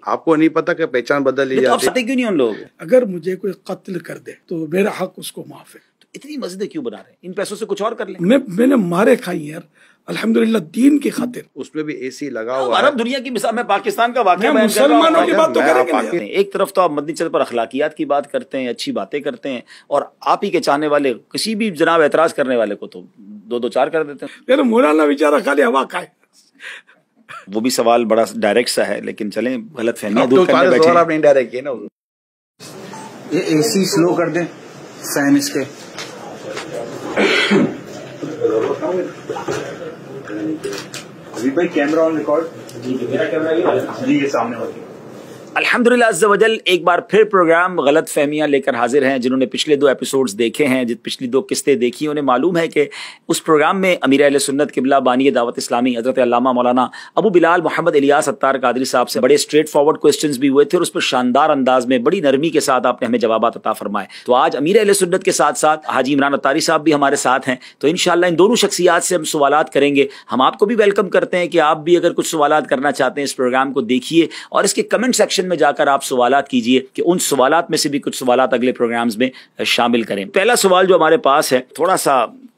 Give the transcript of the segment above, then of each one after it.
آپ کو نہیں پتا کہ پہچان بدل لی تو آپ جاتی ہے؟ ساتھ کیوں نہیں ان لوگوں کو؟ اگر مجھے کوئی قتل کر دے تو میرا حق اس کو معاف ہے. اتنی مسجدیں کیوں بنا رہے ہیں؟ ان پیسوں سے کچھ اور کر لیں. میں نے مارے کھائی یار الحمدللہ دین کی خاطر. اس میں بھی اے سی لگا ہوا ہے. عرب دنیا کی مثال، میں پاکستان کا واقعہ میں بیان کر رہا ہوں. مسلمانوں کی بات تو کریں گے پاکستان- نہیں. ایک طرف تو آپ مدنی چینل پر اخلاقیات کی بات کرتے ہیں، اچھی باتیں کرتے ہیں، اور آپ ہی کے چاہنے والے کسی بھی جناب اعتراض کرنے والے کو تو دو چار کر دیتے ہیں. میرا مولانا بیچارہ خالی ہوا کھائے. وہ بھی سوال بڑا ڈائریکٹ سا ہے، لیکن چلیں غلط فہمیاں اب تو دور کرنے سارے بیٹھے سوال ہیں. آپ نے انڈائریکٹ کیے نا. یہ اے سی سلو کر دیں فین اس کے. بھائی کیمرہ آن ریکارڈ. جی یہ سامنے ہوتی ہے. الحمدللہ عز و جل ایک بار پھر پروگرام غلط فہمیاں لے کر حاضر ہیں. جنہوں نے پچھلے 2 ایپیسوڈز دیکھے ہیں، پچھلی 2 قسطیں دیکھی، انہیں معلوم ہے کہ اس پروگرام میں امیر اہل سنت قبلہ بانی دعوت اسلامی حضرت علامہ مولانا ابو بلال محمد الیاس اتار قادری صاحب سے بڑے اسٹریٹ فارورڈ کوسچنز بھی ہوئے تھے، اور اس پر شاندار انداز میں بڑی نرمی کے ساتھ آپ نے ہمیں جوابات عطا فرمائے. تو آج امیر اہل سنت کے ساتھ ساتھ حاجی عمران اتاری صاحب بھی ہمارے ساتھ ہیں، تو انشاءاللہ ان دونوں شخصیات سے ہم سوالات کریں گے. ہم آپ کو بھی ویلکم کرتے ہیں کہ آپ بھی اگر کچھ سوالات کرنا چاہتے ہیں اس پروگرام کو دیکھیے، اور اس کے کمنٹ سیکشن میں جا کر آپ سوالات کیجئے کہ ان سوالات میں سے بھی کچھ سوالات اگلے پروگرامز میں شامل کریں. پہلا سوال جو ہمارے پاس ہے تھوڑا سا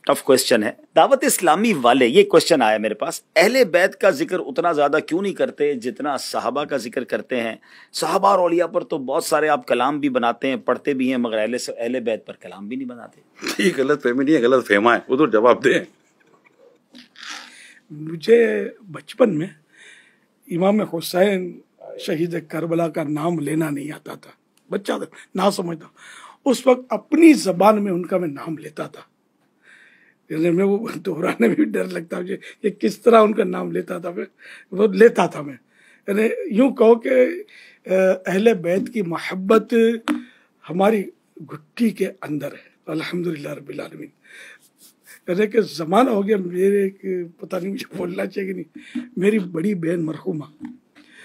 ٹف کوسچن ہے. دعوت اسلامی والے، یہ کوسچن آیا میرے پاس، اہل بیت کا ذکر اتنا زیادہ کیوں نہیں کرتے جتنا صحابہ کا ذکر کرتے ہیں؟ صحابہ اور اولیاء پر تو بہت سارے آپ کلام بھی بناتے ہیں، پڑھتے بھی ہیں، مگر اہل بیت پر کلام بھی نہیں بناتے. یہ غلط فہمی نہیں ہے، غلط فہما ہے. وہ تو جواب دیں. مجھے بچپن میں امام حسین شہید کربلا کا نام لینا نہیں آتا تھا، بچہ تھا، نہ سمجھتا. اس وقت اپنی زبان میں ان کا میں نام لیتا تھا. یعنی میں وہ دہرانے میں بھی ڈر لگتا مجھے کہ کس طرح ان کا نام لیتا تھا. وہ لیتا تھا میں. یعنی یوں کہو کہ اہل بیت کی محبت ہماری گھٹی کے اندر ہے. الحمدللہ رب العالمین. یعنی کہ زمانہ ہو گیا میرے، پتہ نہیں مجھے بولنا چاہیے کہ نہیں، میری بڑی بہن مرحومہ،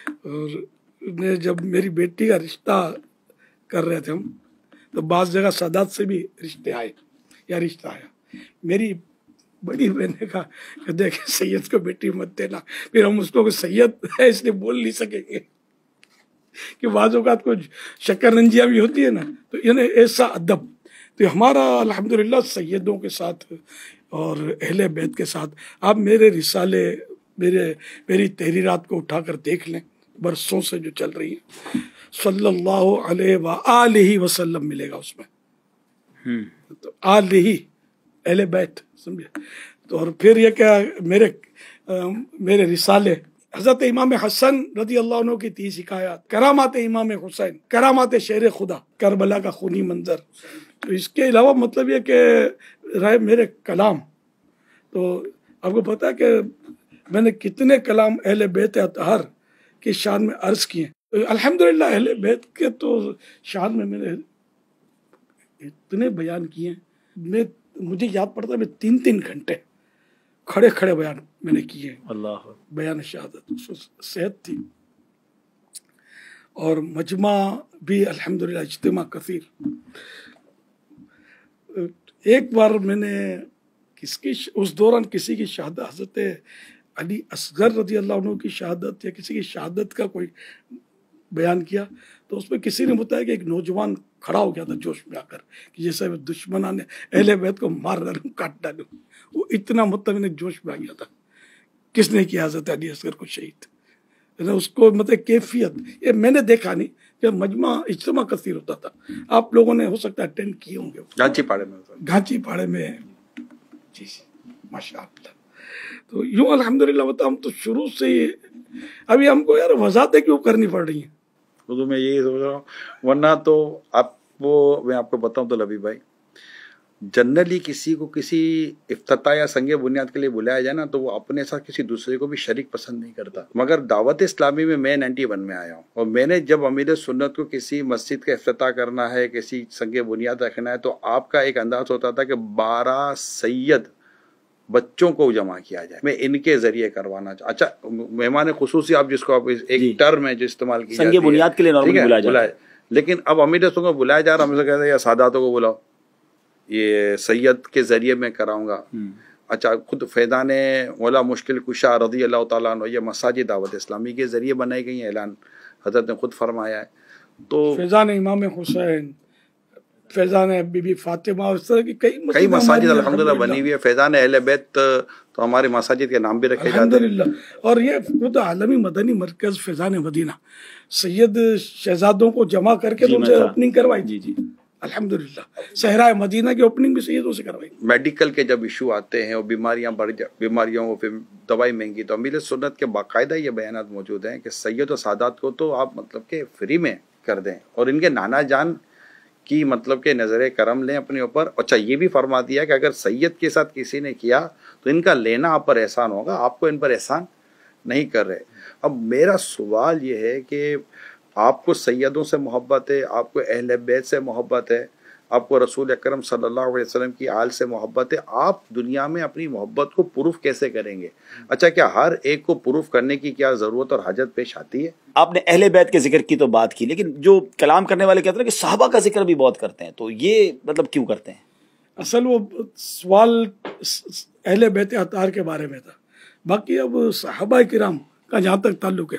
اور جب میری بیٹی کا رشتہ کر رہے تھے ہم، تو بعض جگہ سادات سے بھی رشتہ آیا. میری بڑی بہن نے کہا کہ دیکھ سید کو بیٹی مت دینا. پھر ہم اس کو سید ہے اس لیے بول نہیں سکیں گے کہ بعض اوقات کچھ شکر رنجیاں بھی ہوتی ہے نا، تو یعنی ایسا ادب. تو ہمارا الحمدللہ سیدوں کے ساتھ اور اہل بیت کے ساتھ، آپ میرے رسالے، میری تحریرات کو اٹھا کر دیکھ لیں، برسوں سے جو چل رہی ہے، صلی اللہ علیہ وآلہ وسلم ملے گا اس میں. تو آلہ اہل بیت سمجھے. تو اور پھر یہ کہ میرے رسالے، حضرت امام حسن رضی اللہ عنہ کی 30 حکایات، کرامات امام حسین، کرامات شیر خدا، کربلا کا خونی منظر. تو اس کے علاوہ مطلب یہ کہ رہے میرے کلام، تو آپ کو پتا ہے کہ میں نے کتنے کلام اہل بیت اطہار کی شان میں عرض کیے. الحمدللہ اہل بیت کے تو شان میں نے اتنے بیان کیے ہیں. مجھے یاد پڑتا ہے میں 3 گھنٹے کھڑے بیان میں نے کیے. اللہ بیان شہادت صحت تھی، اور مجمع بھی الحمدللہ، اجتماع کثیر. ایک بار میں نے اس دوران کسی کی شہادت، حضرت علی اصغر رضی اللہ عنہ کی شہادت یا کسی کی شہادت کا کوئی بیان کیا، تو اس میں کسی نے بتایا کہ ایک نوجوان کھڑا ہو گیا تھا جوش میں آ کر کہ جیسے دشمنان نے اہل بیت کو مار ڈالوں، کاٹ ڈالوں. وہ اتنا مطلب جوش میں آ گیا تھا. کس نے کیا حضرت علی اصغر کو شہید؟ اس کو مطلب کیفیت یہ میں نے دیکھا نہیں کہ مجمع اجتماع کثیر ہوتا تھا. آپ لوگوں نے ہو سکتا ہے اٹینڈ کیے ہوں گے گھانچی پاڑے میں. جی ماشاء اللہ. تو یوں الحمدللہ بتا، ہم تو شروع سے ہی ابھی ہم کو یار وضاحتیں کیوں کرنی پڑ رہی ہیں. اردو میں یہی سوچ رہا ہوں، ورنہ تو میں آپ کو بتاؤں تو لبی بھائی، جنرلی کسی کو کسی افتتاح یا سنگ بنیاد کے لیے بلایا جائے نا، تو وہ اپنے ساتھ کسی دوسرے کو بھی شریک پسند نہیں کرتا. مگر دعوت اسلامی میں 91 میں آیا ہوں، اور میں نے جب امیر سنت کو کسی مسجد کا افتتاح کرنا ہے، کسی سنگ بنیاد رکھنا ہے، تو آپ کا ایک انداز ہوتا تھا کہ 12 سید بچوں کو جمع کیا جائے، میں ان کے ذریعے کروانا اچھا مہمان خصوصی، آپ جس کو آپ ایک ٹرم ہے جو استعمال کی سنگ بنیاد کے لیے نارملی بلایا جاتا ہے. لیکن اب امیر سنت کو بلایا جا رہا، ہم سے کہتے ہیں یا ساداتوں کو بلاؤ، یہ سید کے ذریعے میں کراؤں گا. اچھا خود فیضان مولا مشکل کشا رضی اللہ تعالیٰ عنہ، یہ مساجد دعوت اسلامی کے ذریعے بنائی گئی ہیں، اعلان حضرت نے خود فرمایا ہے. تو فیضان امام حسین، فیضان بی بی فاطمہ اور اس طرح کی کئی مساجد الحمدللہ بنی ہوئی ہے. فیضان اہل بیت تو ہمارے مساجد کے نام بھی رکھے جاتے ہیں الحمدللہ. اور یہ خود عالمی مدنی مرکز فیضان مدینہ سید شہزادوں کو جمع کر کے ان سے اوپننگ کروائی. جی جی الحمدللہ صحرائے مدینہ کی اوپننگ بھی سیدوں سے کروائی. میڈیکل کے جب ایشو آتے ہیں اور بیماریوں کو پھر دوائی مہنگی، تو امیر سنت کے باقاعدہ یہ بیانات موجود ہیں کہ سید و سادات کو تو آپ مطلب کہ فری میں کر دیں، اور ان کے نانا جان کی مطلب کہ نظر کرم لیں اپنے اوپر. اچھا یہ بھی فرما دیا کہ اگر سید کے ساتھ کسی نے کیا تو ان کا لینا آپ پر احسان ہوگا، آپ کو ان پر احسان نہیں کر رہے. اب میرا سوال یہ ہے کہ آپ کو سیدوں سے محبت ہے، آپ کو اہل بیت سے محبت ہے، آپ کو رسول اکرم صلی اللہ علیہ وسلم کی آل سے محبت ہے، آپ دنیا میں اپنی محبت کو پروف کیسے کریں گے؟ اچھا کیا ہر ایک کو پروف کرنے کی کیا ضرورت اور حاجت پیش آتی ہے؟ آپ نے اہل بیت کے ذکر کی تو بات کی، لیکن جو کلام کرنے والے کہتے ہیں کہ صحابہ کا ذکر بھی بہت کرتے ہیں، تو یہ مطلب کیوں کرتے ہیں؟ اصل وہ سوال اہل بیت اطہار کے بارے میں تھا. باقی اب صحابہ کرام کا جہاں تک تعلق ہے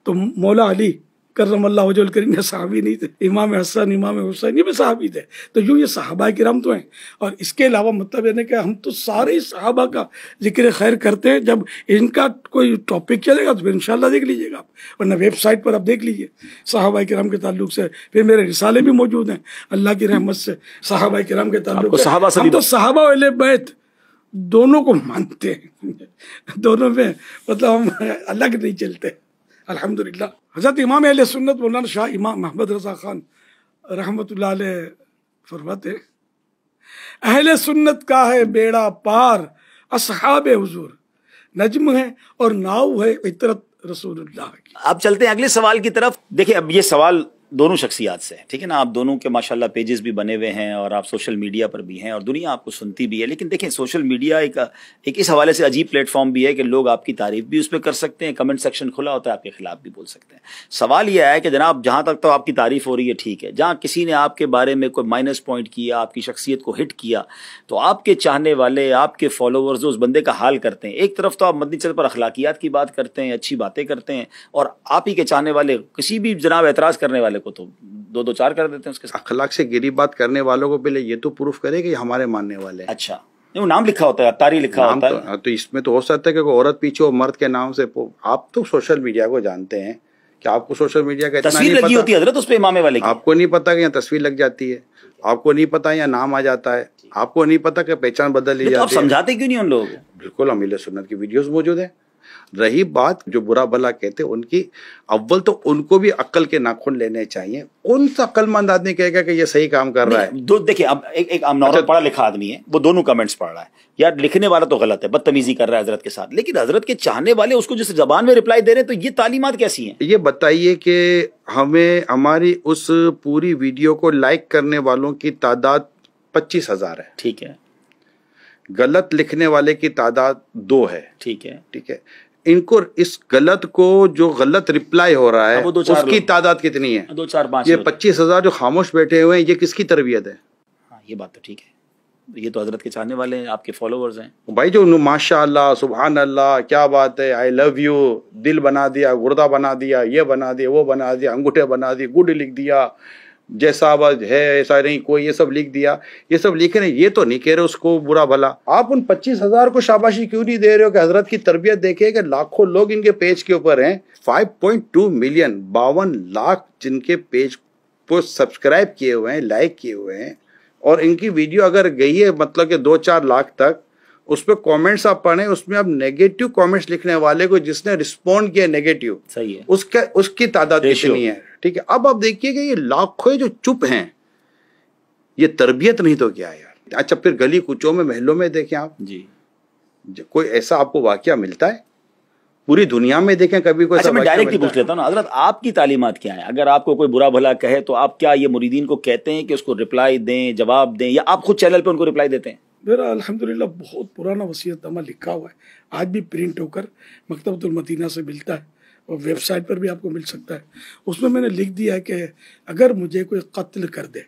تو مولا علی کرم اللہ وجہ الکریم یہ صحابی نہیں تھے، امام حسن امام حسین یہ بھی صحابی تھے. تو یوں یہ صحابہ کرام تو ہیں. اور اس کے علاوہ مطلب یہ کہ ہم تو سارے صحابہ کا ذکر خیر کرتے ہیں. جب ان کا کوئی ٹاپک چلے گا تو پھر انشاءاللہ دیکھ لیجیے گا آپ، ورنہ ویب سائٹ پر آپ دیکھ لیجیے صحابہ کرام کے تعلق سے. پھر میرے رسالے بھی موجود ہیں اللہ کی رحمت سے صحابہ کرام کے تعلق سے. ہم تو صحابہ اہل بیت دونوں کو مانتے ہیں، دونوں میں مطلب ہم الگ نہیں چلتے الحمدللہ. حضرت امام اہل سنت مولانا شاہ امام محمد رضا خان رحمۃ اللہ علیہ فرماتے ہیں اہل سنت کا ہے بیڑا پار اصحاب حضور، نجم ہے اور ناؤ ہے عطرت رسول اللہ کی. اب چلتے ہیں اگلے سوال کی طرف. دیکھیں اب یہ سوال دونوں شخصیات سے ہے، ٹھیک ہے نا، آپ دونوں کے ماشاءاللہ پیجز بھی بنے ہوئے ہیں اور آپ سوشل میڈیا پر بھی ہیں اور دنیا آپ کو سنتی بھی ہے. لیکن دیکھیں سوشل میڈیا ایک اس حوالے سے عجیب پلیٹ فارم بھی ہے کہ لوگ آپ کی تعریف بھی اس پہ کر سکتے ہیں، کمنٹ سیکشن کھلا ہوتا ہے، آپ کے خلاف بھی بول سکتے ہیں. سوال یہ ہے کہ جناب جہاں تک تو آپ کی تعریف ہو رہی ہے ٹھیک ہے، جہاں کسی نے آپ کے بارے میں کوئی مائنس پوائنٹ کیا، آپ کی شخصیت کو ہٹ کیا، تو آپ کے چاہنے والے، آپ کے فالوورز اس بندے کا حال کرتے ہیں. ایک طرف تو آپ مدنی چینل پر اخلاقیات کی بات کرتے ہیں، اچھی باتیں کرتے ہیں، اور آپ ہی کے چاہنے والے کسی بھی جناب اعتراض کرنے والے کو تو دو چار کر دیتے ہیں اس کے ساتھ. اخلاق سے گری بات کرنے والوں کو پہلے یہ تو پروف کرے کہ یہ ہمارے ماننے والے ہیں. اچھا وہ نام لکھا ہوتا ہے، تاری لکھا ہوتا ہے، تو اس میں تو ہو سکتا ہے کہ کوئی عورت پیچھے ہو مرد کے نام سے. آپ تو سوشل میڈیا کو جانتے ہیں کہ آپ کو سوشل میڈیا کا اتنا تصویر نہیں لگی پتا. ہوتی ہے حضرت اس پہ امام والے کی. آپ کو نہیں پتا کہ یہاں تصویر لگ جاتی ہے، آپ کو نہیں پتا یہاں نام آ جاتا ہے، آپ کو نہیں پتا کہ پہچان بدل لی تو آپ جاتی ہے. سمجھاتے کیوں نہیں ان لوگوں کو؟ بالکل امیل سنت کی ویڈیوز موجود ہیں. رہی بات جو برا بھلا کہتے ان کی، اول تو ان کو بھی عقل کے ناخن لینے چاہیے. کون سا عقل مند آدمی کہے گا کہ یہ صحیح کام کر رہا ہے؟ دیکھیں اب ایک نارمل پڑھا لکھا آدمی ہے، وہ دونوں کمنٹس پڑھ رہا ہے، یار لکھنے والا تو غلط ہے، بدتمیزی کر رہا ہے حضرت کے ساتھ، لیکن حضرت کے چاہنے والے اس کو جس زبان میں رپلائی دے رہے ہیں، تو یہ تعلیمات کیسی ہیں؟ یہ بتائیے کہ ہمیں ہماری اس پوری ویڈیو کو لائک کرنے والوں کی تعداد 25,000 ہے، ٹھیک ہے، غلط لکھنے والے کی تعداد 2 ہے، ٹھیک ہے، ٹھیک ہے. ان کو اس غلط کو جو غلط رپلائی ہو رہا ہے وہ دو اس چار کی تعداد کتنی ہے؟ 2 4 5. یہ 25,000 جو خاموش بیٹھے ہوئے ہیں، یہ کس کی تربیت ہے؟ ہاں یہ بات تو ٹھیک ہے، یہ تو حضرت کے چاہنے والے ہیں، آپ کے فالوورز ہیں. بھائی جو ماشاء اللہ سبحان اللہ کیا بات ہے، آئی لو یو دل بنا دیا، گردہ بنا دیا، یہ بنا دیا، وہ بنا دیا، انگوٹھے بنا دی، گڈ لکھ دیا، جیسا آواز ہے ایسا نہیں کوئی، یہ سب لکھ دیا. یہ سب لکھ رہے ہیں، یہ تو نہیں کہہ رہے اس کو برا بھلا. آپ ان 25,000 کو شاباشی کیوں نہیں دے رہے ہو کہ حضرت کی تربیت دیکھے کہ لاکھوں لوگ ان کے پیج کے اوپر ہیں. 5.2 ملین 52 لاکھ جن کے پیج کو سبسکرائب کیے ہوئے ہیں، لائک کیے ہوئے ہیں، اور ان کی ویڈیو اگر گئی ہے مطلب کہ 2-4 لاکھ تک، اس پہ کامنٹس آپ پڑھیں، اس میں اب نیگیٹو کامنٹس لکھنے والے کو جس نے رسپونڈ کیا نیگیٹو، صحیح ہے، اس کی تعداد کتنی ہے؟ ٹھیک ہے. اب آپ دیکھیے کہ یہ لاکھوں جو چپ ہیں، یہ تربیت نہیں تو کیا یار. اچھا پھر گلی کوچوں میں محلوں میں دیکھیں آپ، جی کوئی ایسا آپ کو واقعہ ملتا ہے؟ پوری دنیا میں دیکھیں کبھی کوئی اچھا ایسا میں واقعہ ڈائریکٹلی ملتا پوچھ لیتا ہوں نا حضرت، آپ کی تعلیمات کیا ہیں؟ اگر آپ کو کوئی برا بھلا کہے تو آپ کیا یہ مریدین کو کہتے ہیں کہ اس کو رپلائی دیں، جواب دیں، یا آپ خود چینل پہ ان کو رپلائی دیتے ہیں؟ میرا الحمدللہ بہت پرانا وصیت نامہ لکھا ہوا ہے، آج بھی پرنٹ ہو کر مکتبۃ المدینہ سے ملتا ہے اور ویب سائٹ پر بھی آپ کو مل سکتا ہے. اس میں نے لکھ دیا ہے کہ اگر مجھے کوئی قتل کر دے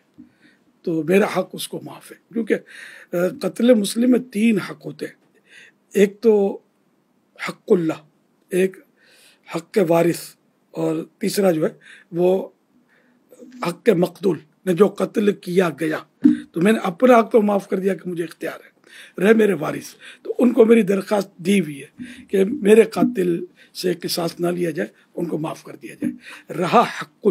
تو میرا حق اس کو معاف ہے. کیونکہ قتل مسلم میں 3 حق ہوتے ہیں. ایک تو حق اللہ، ایک حق وارث اور تیسرا جو ہے وہ حق مقتول نے جو قتل کیا گیا، تو میں نے اپنا حق تو معاف کر دیا کہ مجھے اختیار ہے، رہے میرے وارث، تو ان کو میری درخواست دی ہوئی ہے کہ میرے قاتل سے قصاص نہ لیا جائے، ان کو معاف کر دیا جائے۔ رہا حق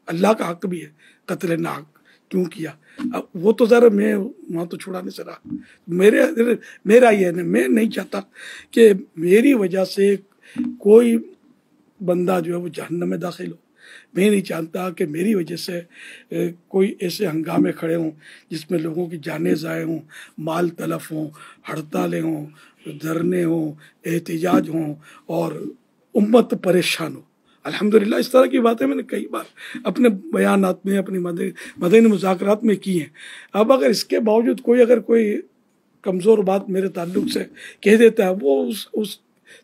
اللہ کا حق بھی ہے، قتل ناحق کیوں کیا؟ اب وہ تو ذرا میں وہاں تو چھڑانے سے رہا، میرا یہ ہے، میں نہیں چاہتا کہ میری وجہ سے کوئی بندہ جو ہے وہ جہنم میں داخل ہو، میں نہیں چاہتا کہ میری وجہ سے کوئی ایسے ہنگامے کھڑے ہوں جس میں لوگوں کی جانیں ضائع ہوں، مال تلف ہوں، ہڑتالیں ہوں، دھرنے ہوں، احتجاج ہوں اور امت پریشان ہو۔ الحمدللہ اس طرح کی باتیں میں نے کئی بار اپنے بیانات میں، اپنی مدنی مذاکرات میں کی ہیں۔ اب اگر اس کے باوجود کوئی کمزور بات میرے تعلق سے کہہ دیتا ہے، وہ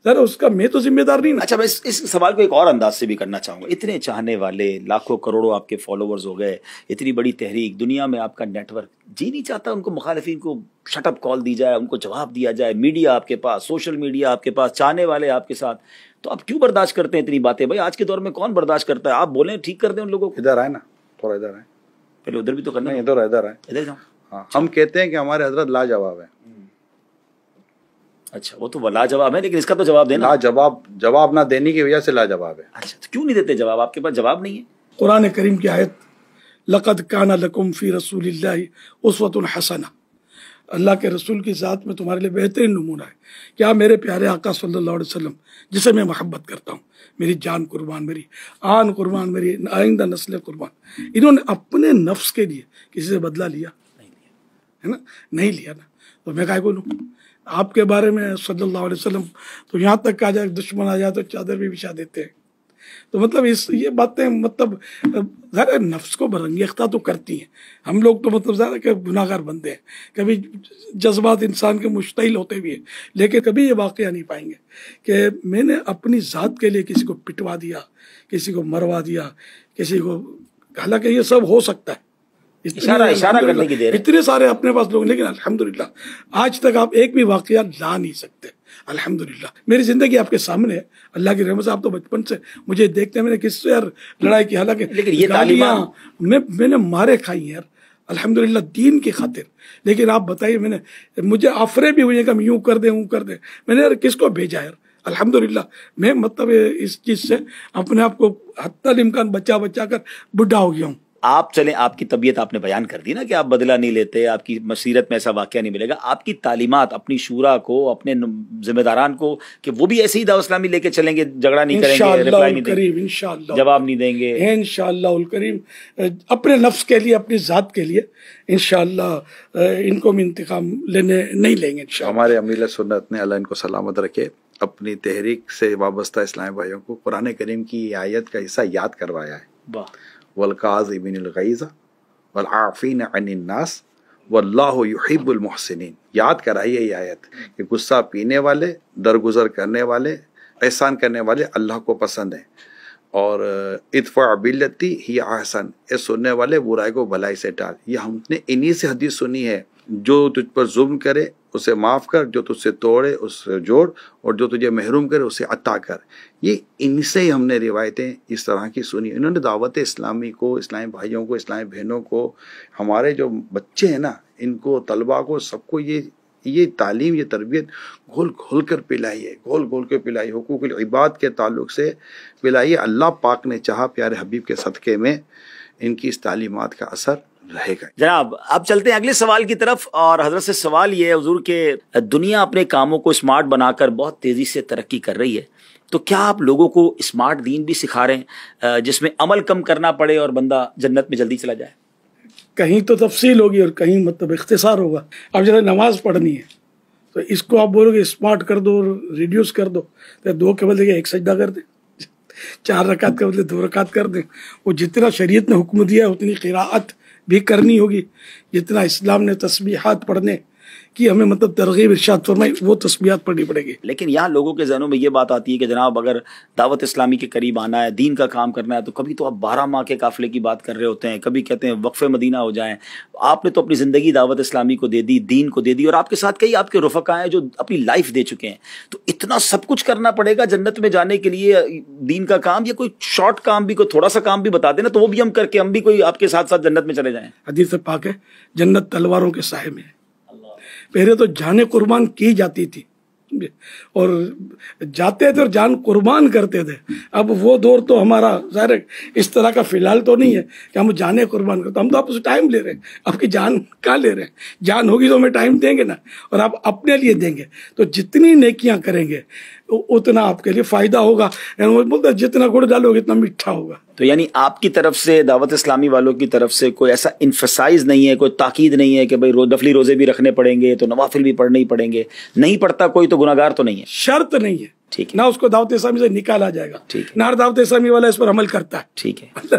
اس کا میں تو ذمہ دار نہیں۔ اچھا، میں اس سوال کو ایک اور انداز سے بھی کرنا چاہوں گا۔ اتنے چاہنے والے، لاکھوں کروڑوں آپ کے فالوورز ہو گئے، اتنی بڑی تحریک، دنیا میں آپ کا نیٹ ورک، جی نہیں چاہتا ان کو مخالفین کو شٹ اپ کال دی جائے، ان کو جواب دیا جائے، میڈیا آپ کے پاس، سوشل میڈیا آپ کے پاس، چاہنے والے آپ کے ساتھ، تو آپ کیوں برداشت کرتے ہیں اتنی باتیں؟ بھائی آج کے دور میں کون برداشت کرتا ہے؟ آپ بولیں، ٹھیک کر دیں ان لوگوں کو۔ ادھر آئے نا، تھوڑا ادھر آئے، پہلے ادھر بھی تو کرنا ہے۔ ادھر آئے، ادھر جاؤ۔ ہاں، ہم کہتے ہیں کہ ہمارے حضرت لاجواب ہے۔ اچھا، وہ تو لاجواب ہے، لیکن اس کا تو جواب دینا۔ جواب نہ دینے کی وجہ سے لاجواب ہے۔ اچھا، تو کیوں نہیں دیتے جواب؟ آپ کے پاس جواب نہیں ہے؟ قرآن کریم کی آیت لقد کان لکم فی رسول اللہ اسوۃ حسنہ، اللہ کے رسول کی ذات میں تمہارے لیے بہترین نمونہ ہے۔ کیا میرے پیارے آقا صلی اللہ علیہ وسلم جسے میں محبت کرتا ہوں، میری جان قربان، میری آن قربان، میری آئندہ نسل قربان، انہوں نے اپنے نفس کے لیے کسی سے بدلہ لیا ہے نا؟ نہیں لیا نا، تو میں کہا بولوں آپ کے بارے میں صلی اللہ علیہ وسلم، تو یہاں تک آ جائے دشمن آ جائے تو چادر بھی بچھا دیتے ہیں۔ تو مطلب یہ باتیں مطلب ذرا نفس کو برنگی اختہ تو کرتی ہیں۔ ہم لوگ تو مطلب ذرا کہ گناہ گار بندے ہیں، کبھی جذبات انسان کے مشتعل ہوتے بھی ہیں، لیکن کبھی یہ واقعہ نہیں پائیں گے کہ میں نے اپنی ذات کے لیے کسی کو پٹوا دیا، کسی کو مروا دیا، کسی کو، حالانکہ یہ سب ہو سکتا ہے، اشارہ کرنے کی دیر ہے، اتنے سارے اپنے پاس لوگ، لیکن الحمدللہ آج تک آپ ایک بھی واقعہ لا نہیں سکتے۔ الحمدللہ میری زندگی آپ کے سامنے ہے، اللہ کی رحمت سے۔ آپ تو بچپن سے مجھے دیکھتے ہیں، میں نے کس سے یار لڑائی کی، حالانکہ لیکن یہ تعلیمات میں نے مارے کھائی ہیں یار الحمدللہ دین کی خاطر، لیکن آپ بتائیے، مجھے آفرے بھی ہوئی ہیں کہ ہم یوں کر دیں، میں نے یار کس کو بھیجا یار؟ الحمدللہ میں مطلب اس چیز سے اپنے آپ کو حتی الامکان بچا کر بڈھا ہو گیا ہوں۔ آپ چلیں، آپ کی طبیعت آپ نے بیان کر دی نا کہ آپ بدلہ نہیں لیتے، آپ کی مسیرت میں ایسا واقعہ نہیں ملے گا۔ آپ کی تعلیمات اپنی شورا کو، اپنے ذمہ داران کو، کہ وہ بھی ایسے ہی دعوت اسلامی لے کے چلیں گے، جھگڑا نہیں کریں گے، ریپلائی نہیں دیں گے، انشاءاللہ جواب نہیں دیں گے، انشاءاللہ الکریم، اپنے نفس کے لیے، اپنی ذات کے لیے انشاءاللہ ان کو بھی انتقام نہیں لیں گے انشاءاللہ۔ ہمارے امیر سنت نے، اللہ ان کو سلامت رکھے، اپنی تحریک سے وابستہ اسلامی بھائیوں کو قرآن کریم کی آیت کا حصہ یاد کروایا ہے، وَالْقَاظِمِينَ الْغَيْظَ وَالْعَافِينَ عَنِ النَّاسِ وَاللَّهُ يُحِبُّ الْمُحْسِنِينَ۔ یاد کرائیے یہ آیت کہ غصہ پینے والے، درگزر کرنے والے، احسان کرنے والے اللہ کو پسند ہیں، اور ادفع باللتی ہی احسن، اے سننے والے برائی کو بھلائی سے ٹال۔ یہ ہم نے انہی سے حدیث سنی ہے، جو تجھ پر ظلم کرے اسے معاف کر، جو تجھ سے توڑے اس سے جوڑ، اور جو تجھے محروم کرے اسے عطا کر۔ یہ ان سے ہی ہم نے روایتیں اس طرح کی سنی۔ انہوں نے دعوت اسلامی کو، اسلامی بھائیوں کو، اسلامی بہنوں کو، ہمارے جو بچے ہیں نا، ان کو، طلباء کو، سب کو یہ تعلیم، یہ تربیت گھول گھول کر پلائی ہے، گھول گھول کر پلائی، حقوق العباد کے تعلق سے پلائی ہے۔ اللہ پاک نے چاہا پیارے حبیب کے صدقے میں ان کی اس تعلیمات کا اثر رہے گا۔ جناب اب چلتے ہیں اگلے سوال کی طرف، اور حضرت سے سوال یہ ہے حضور کہ دنیا اپنے کاموں کو اسمارٹ بنا کر بہت تیزی سے ترقی کر رہی ہے، تو کیا آپ لوگوں کو اسمارٹ دین بھی سکھا رہے ہیں جس میں عمل کم کرنا پڑے اور بندہ جنت میں جلدی چلا جائے؟ کہیں تو تفصیل ہوگی اور کہیں مطلب اختصار ہوگا۔ اب جیسے نماز پڑھنی ہے تو اس کو آپ بولو گے اسمارٹ کر دو اور ریڈیوس کر دو، تو 2 کے بدلے 1 سجدہ کر دیں، 4 رکعت کے بدلے 2 رکعت کر دیں۔ وہ جتنا شریعت نے حکم دیا اتنی قراءت بھی کرنی ہوگی، جتنا اسلام نے تسبیحات پڑھنے کی ہمیں مطلب ترغیب ارشاد فرمائی وہ تسبیحات پڑھنی پڑے گی. لیکن یہاں لوگوں کے ذہنوں میں یہ بات آتی ہے کہ جناب اگر دعوت اسلامی کے قریب آنا ہے، دین کا کام کرنا ہے، تو کبھی تو آپ 12 ماہ کے قافلے کی بات کر رہے ہوتے ہیں، کبھی کہتے ہیں وقف مدینہ ہو جائیں. آپ نے تو اپنی زندگی دعوت اسلامی کو دے دی، دین کو دے دی، اور آپ کے ساتھ کئی آپ کے رفقا ہیں جو اپنی لائف دے چکے ہیں. تو اتنا سب کچھ کرنا پڑے گا جنت میں جانے کے لیے دین کا کام، یا کوئی شارٹ کام بھی، کوئی تھوڑا سا کام بھی بتا دینا تو وہ بھی ہم کر کے ہم بھی کوئی آپ کے ساتھ ساتھ جنت میں چلے جائیں؟ حدیث پاک ہے جنت تلواروں کے سائے میں ہے. پہلے تو جانیں قربان کی جاتی تھی اور جاتے تھے اور جان قربان کرتے تھے. اب وہ دور تو ہمارا ظاہر اس طرح کا فی الحال تو نہیں ہے کہ ہم جانیں قربان کرتے. ہم تو آپ سے ٹائم لے رہے ہیں، آپ کی جان کہاں لے رہے ہیں؟ جان ہوگی تو ہمیں ٹائم دیں گے نا، اور آپ اپنے لیے دیں گے. تو جتنی نیکیاں کریں گے اتنا آپ کے لیے فائدہ ہوگا. بولتے جتنا گڑ ڈالو گے اتنا میٹھا ہوگا. تو یعنی آپ کی طرف سے، دعوت اسلامی والوں کی طرف سے کوئی ایسا انفسائز نہیں ہے، کوئی تاکید نہیں ہے کہ بھائی نفلی روزے بھی رکھنے پڑیں گے تو نوافل بھی پڑھنے ہی پڑیں گے، نہیں پڑھتا کوئی تو گناہگار تو نہیں ہے؟ شرط نہیں ہے. ٹھیک ہے. نہ اس کو دعوت اسلامی سے نکالا جائے گا، ٹھیک ہے. نہ ہر دعوت اسلامی والا اس پر عمل کرتا ہے. ٹھیک ہے.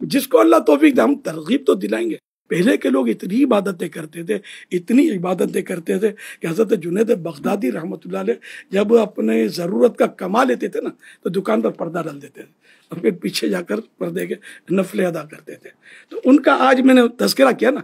جس کو اللہ توفیق دے ہم ترغیب تو دلائیں گے. پہلے کے لوگ اتنی عبادتیں کرتے تھے، اتنی عبادتیں کرتے تھے کہ حضرت جنید بغدادی رحمۃ اللہ علیہ جب اپنے ضرورت کا کما لیتے تھے نا تو دکان پر پردہ ڈال دیتے تھے اور پھر پیچھے جا کر پردے کے نفلیں ادا کرتے تھے. تو ان کا آج میں نے تذکرہ کیا نا،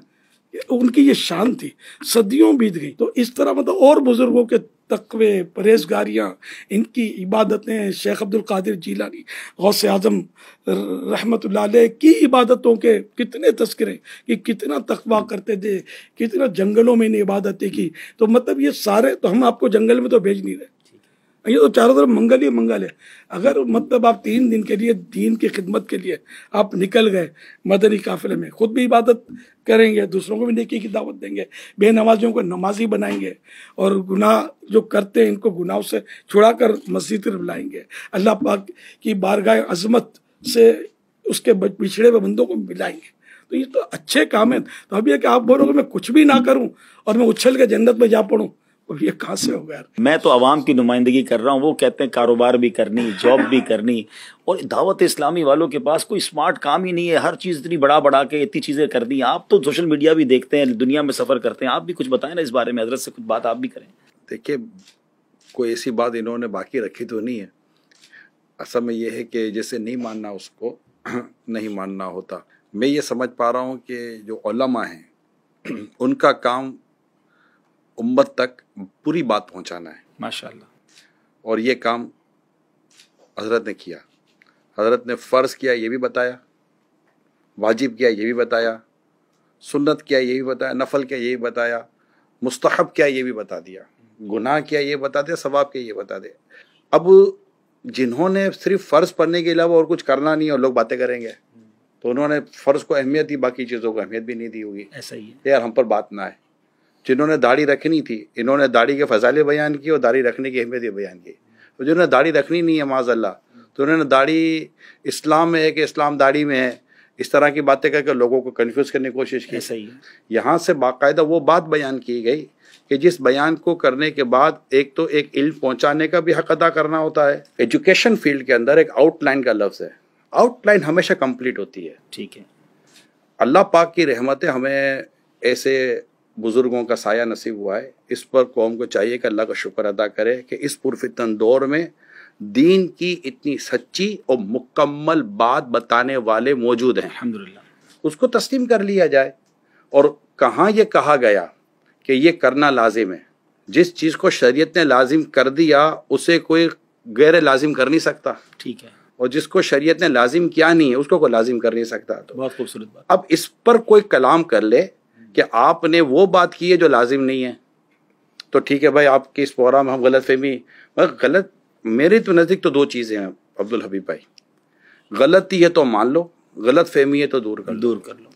ان کی یہ شان تھی. صدیوں بیت گئی تو اس طرح مطلب اور بزرگوں کے تقوی، پرہیزگاریاں، ان کی عبادتیں، شیخ عبد القادر جیلانی غوث اعظم رحمۃ اللہ علیہ کی عبادتوں کے کتنے تذکرے کہ کتنا تقویٰ کرتے تھے، کتنا جنگلوں میں انہیں عبادتیں کی. تو مطلب یہ سارے تو ہم آپ کو جنگل میں تو بھیج نہیں رہے، یہ تو چاروں طرف منگل ہی منگل ہے. اگر مطلب آپ 3 دن کے لیے دین کی خدمت کے لیے آپ نکل گئے مدنی قافلے میں، خود بھی عبادت کریں گے، دوسروں کو بھی نیکی کی دعوت دیں گے، بے نمازیوں کو نمازی بنائیں گے، اور گناہ جو کرتے ہیں ان کو گناہوں سے چھڑا کر مسجد طرف لائیں گے، اللہ پاک کی بارگاہ عظمت سے اس کے بچھڑے ہوئے بندوں کو ملائیں گے. تو یہ تو اچھے کام ہیں. تو اب یہ کہ آپ بولو کہ میں کچھ بھی نہ کروں اور میں اچھل کے جنت میں جا پڑوں، یہ کہاں سے ہوگا یار؟ میں تو عوام کی نمائندگی کر رہا ہوں، وہ کہتے ہیں کاروبار بھی کرنی، جاب بھی کرنی، اور دعوت اسلامی والوں کے پاس کوئی اسمارٹ کام ہی نہیں ہے، ہر چیز اتنی بڑا کے اتنی چیزیں کر دی. آپ تو سوشل میڈیا بھی دیکھتے ہیں، دنیا میں سفر کرتے ہیں، آپ بھی کچھ بتائیں نا اس بارے میں، حضرت سے کچھ بات آپ بھی کریں. دیکھیے کوئی ایسی بات انہوں نے باقی رکھی تو نہیں ہے. اصل میں یہ ہے کہ جیسے نہیں ماننا اس کو نہیں ماننا ہوتا. میں یہ سمجھ پا رہا ہوں کہ جو علماء ہیں ان کا کام امت تک پوری بات پہنچانا ہے. ماشاءاللہ. اور یہ کام حضرت نے کیا. حضرت نے فرض کیا یہ بھی بتایا، واجب کیا یہ بھی بتایا، سنت کیا یہ بھی بتایا، نفل کیا یہ بھی بتایا، مستحب کیا یہ بھی بتا دیا، گناہ کیا یہ بتا دیا، ثواب کیا یہ بتا دے. اب جنہوں نے صرف فرض پڑھنے کے علاوہ اور کچھ کرنا نہیں اور لوگ باتیں کریں گے تو انہوں نے فرض کو اہمیت دی، باقی چیزوں کو اہمیت بھی نہیں دی ہوگی. ایسا ہی ہے یار ہم پر بات نہ ہے. جنہوں نے داڑھی رکھنی تھی انہوں نے داڑھی کے فضائل بیان کی اور داڑھی رکھنے کی اہمیت بیان کی. تو جنہوں نے داڑھی رکھنی نہیں ہے معاذ اللہ تو انہوں نے داڑھی اسلام میں ہے کہ اسلام داڑھی میں ہے، اس طرح کی باتیں کر کے لوگوں کو کنفیوز کرنے کی کوشش کی. ایسا ہی ہے. یہاں سے باقاعدہ وہ بات بیان کی گئی کہ جس بیان کو کرنے کے بعد ایک تو ایک علم پہنچانے کا بھی حق ادا کرنا ہوتا ہے. ایجوکیشن فیلڈ کے اندر ایک آؤٹ لائن کا لفظ ہے، آؤٹ لائن ہمیشہ کمپلیٹ ہوتی ہے. ٹھیک ہے. اللہ پاک کی رحمتیں ہمیں ایسے بزرگوں کا سایہ نصیب ہوا ہے. اس پر قوم کو چاہیے کہ اللہ کا شکر ادا کرے کہ اس پرفتن دور میں دین کی اتنی سچی اور مکمل بات بتانے والے موجود ہیں. الحمدللہ. اس کو تسلیم کر لیا جائے. اور کہاں یہ کہا گیا کہ یہ کرنا لازم ہے؟ جس چیز کو شریعت نے لازم کر دیا اسے کوئی غیر لازم کر نہیں سکتا. ٹھیک ہے. اور جس کو شریعت نے لازم کیا نہیں ہے اس کو کوئی لازم کر نہیں سکتا. تو بہت خوبصورت بات. اب اس پر کوئی کلام کر لے کہ آپ نے وہ بات کی ہے جو لازم نہیں ہے تو ٹھیک ہے بھائی، آپ کی اس پروگرام میں ہم غلط فہمی غلط. میری تو نزدیک تو 2 چیزیں ہیں عبدالحبیب بھائی، غلطی ہے تو مان لو، غلط فہمی ہے تو دور کر لو.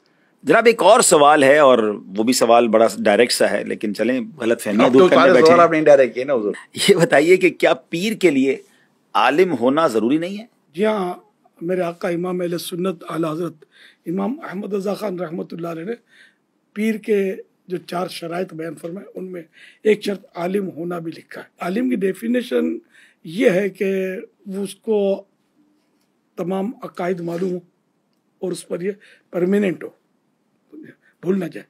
جناب ایک اور سوال ہے، اور وہ بھی سوال بڑا ڈائریکٹ سا ہے، لیکن چلیں غلط فہمیاں دور کرنے بیٹھے ہیں. یہ بتائیے کہ کیا پیر کے لیے عالم ہونا ضروری نہیں ہے؟ جی ہاں، میرے آقا امام اہل سنت اعلیٰ حضرت امام احمد رضا خان رحمۃ اللہ علیہ نے پیر کے جو 4 شرائط بیان فرمائے ان میں ایک شرط عالم ہونا بھی لکھا ہے. عالم کی ڈیفینیشن یہ ہے کہ وہ اس کو تمام عقائد معلوم ہو اور اس پر یہ پرماننٹ ہو، بھول نہ جائے،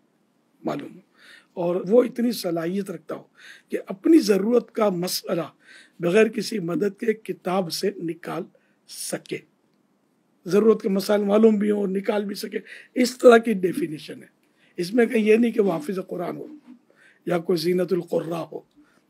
معلوم ہو. اور وہ اتنی صلاحیت رکھتا ہو کہ اپنی ضرورت کا مسئلہ بغیر کسی مدد کے کتاب سے نکال سکے، ضرورت کے مسائل معلوم بھی ہوں اور نکال بھی سکے، اس طرح کی ڈیفینیشن ہے اس میں. کہیں یہ نہیں کہ وہ حافظ قرآن ہو یا کوئی زینت القراء ہو،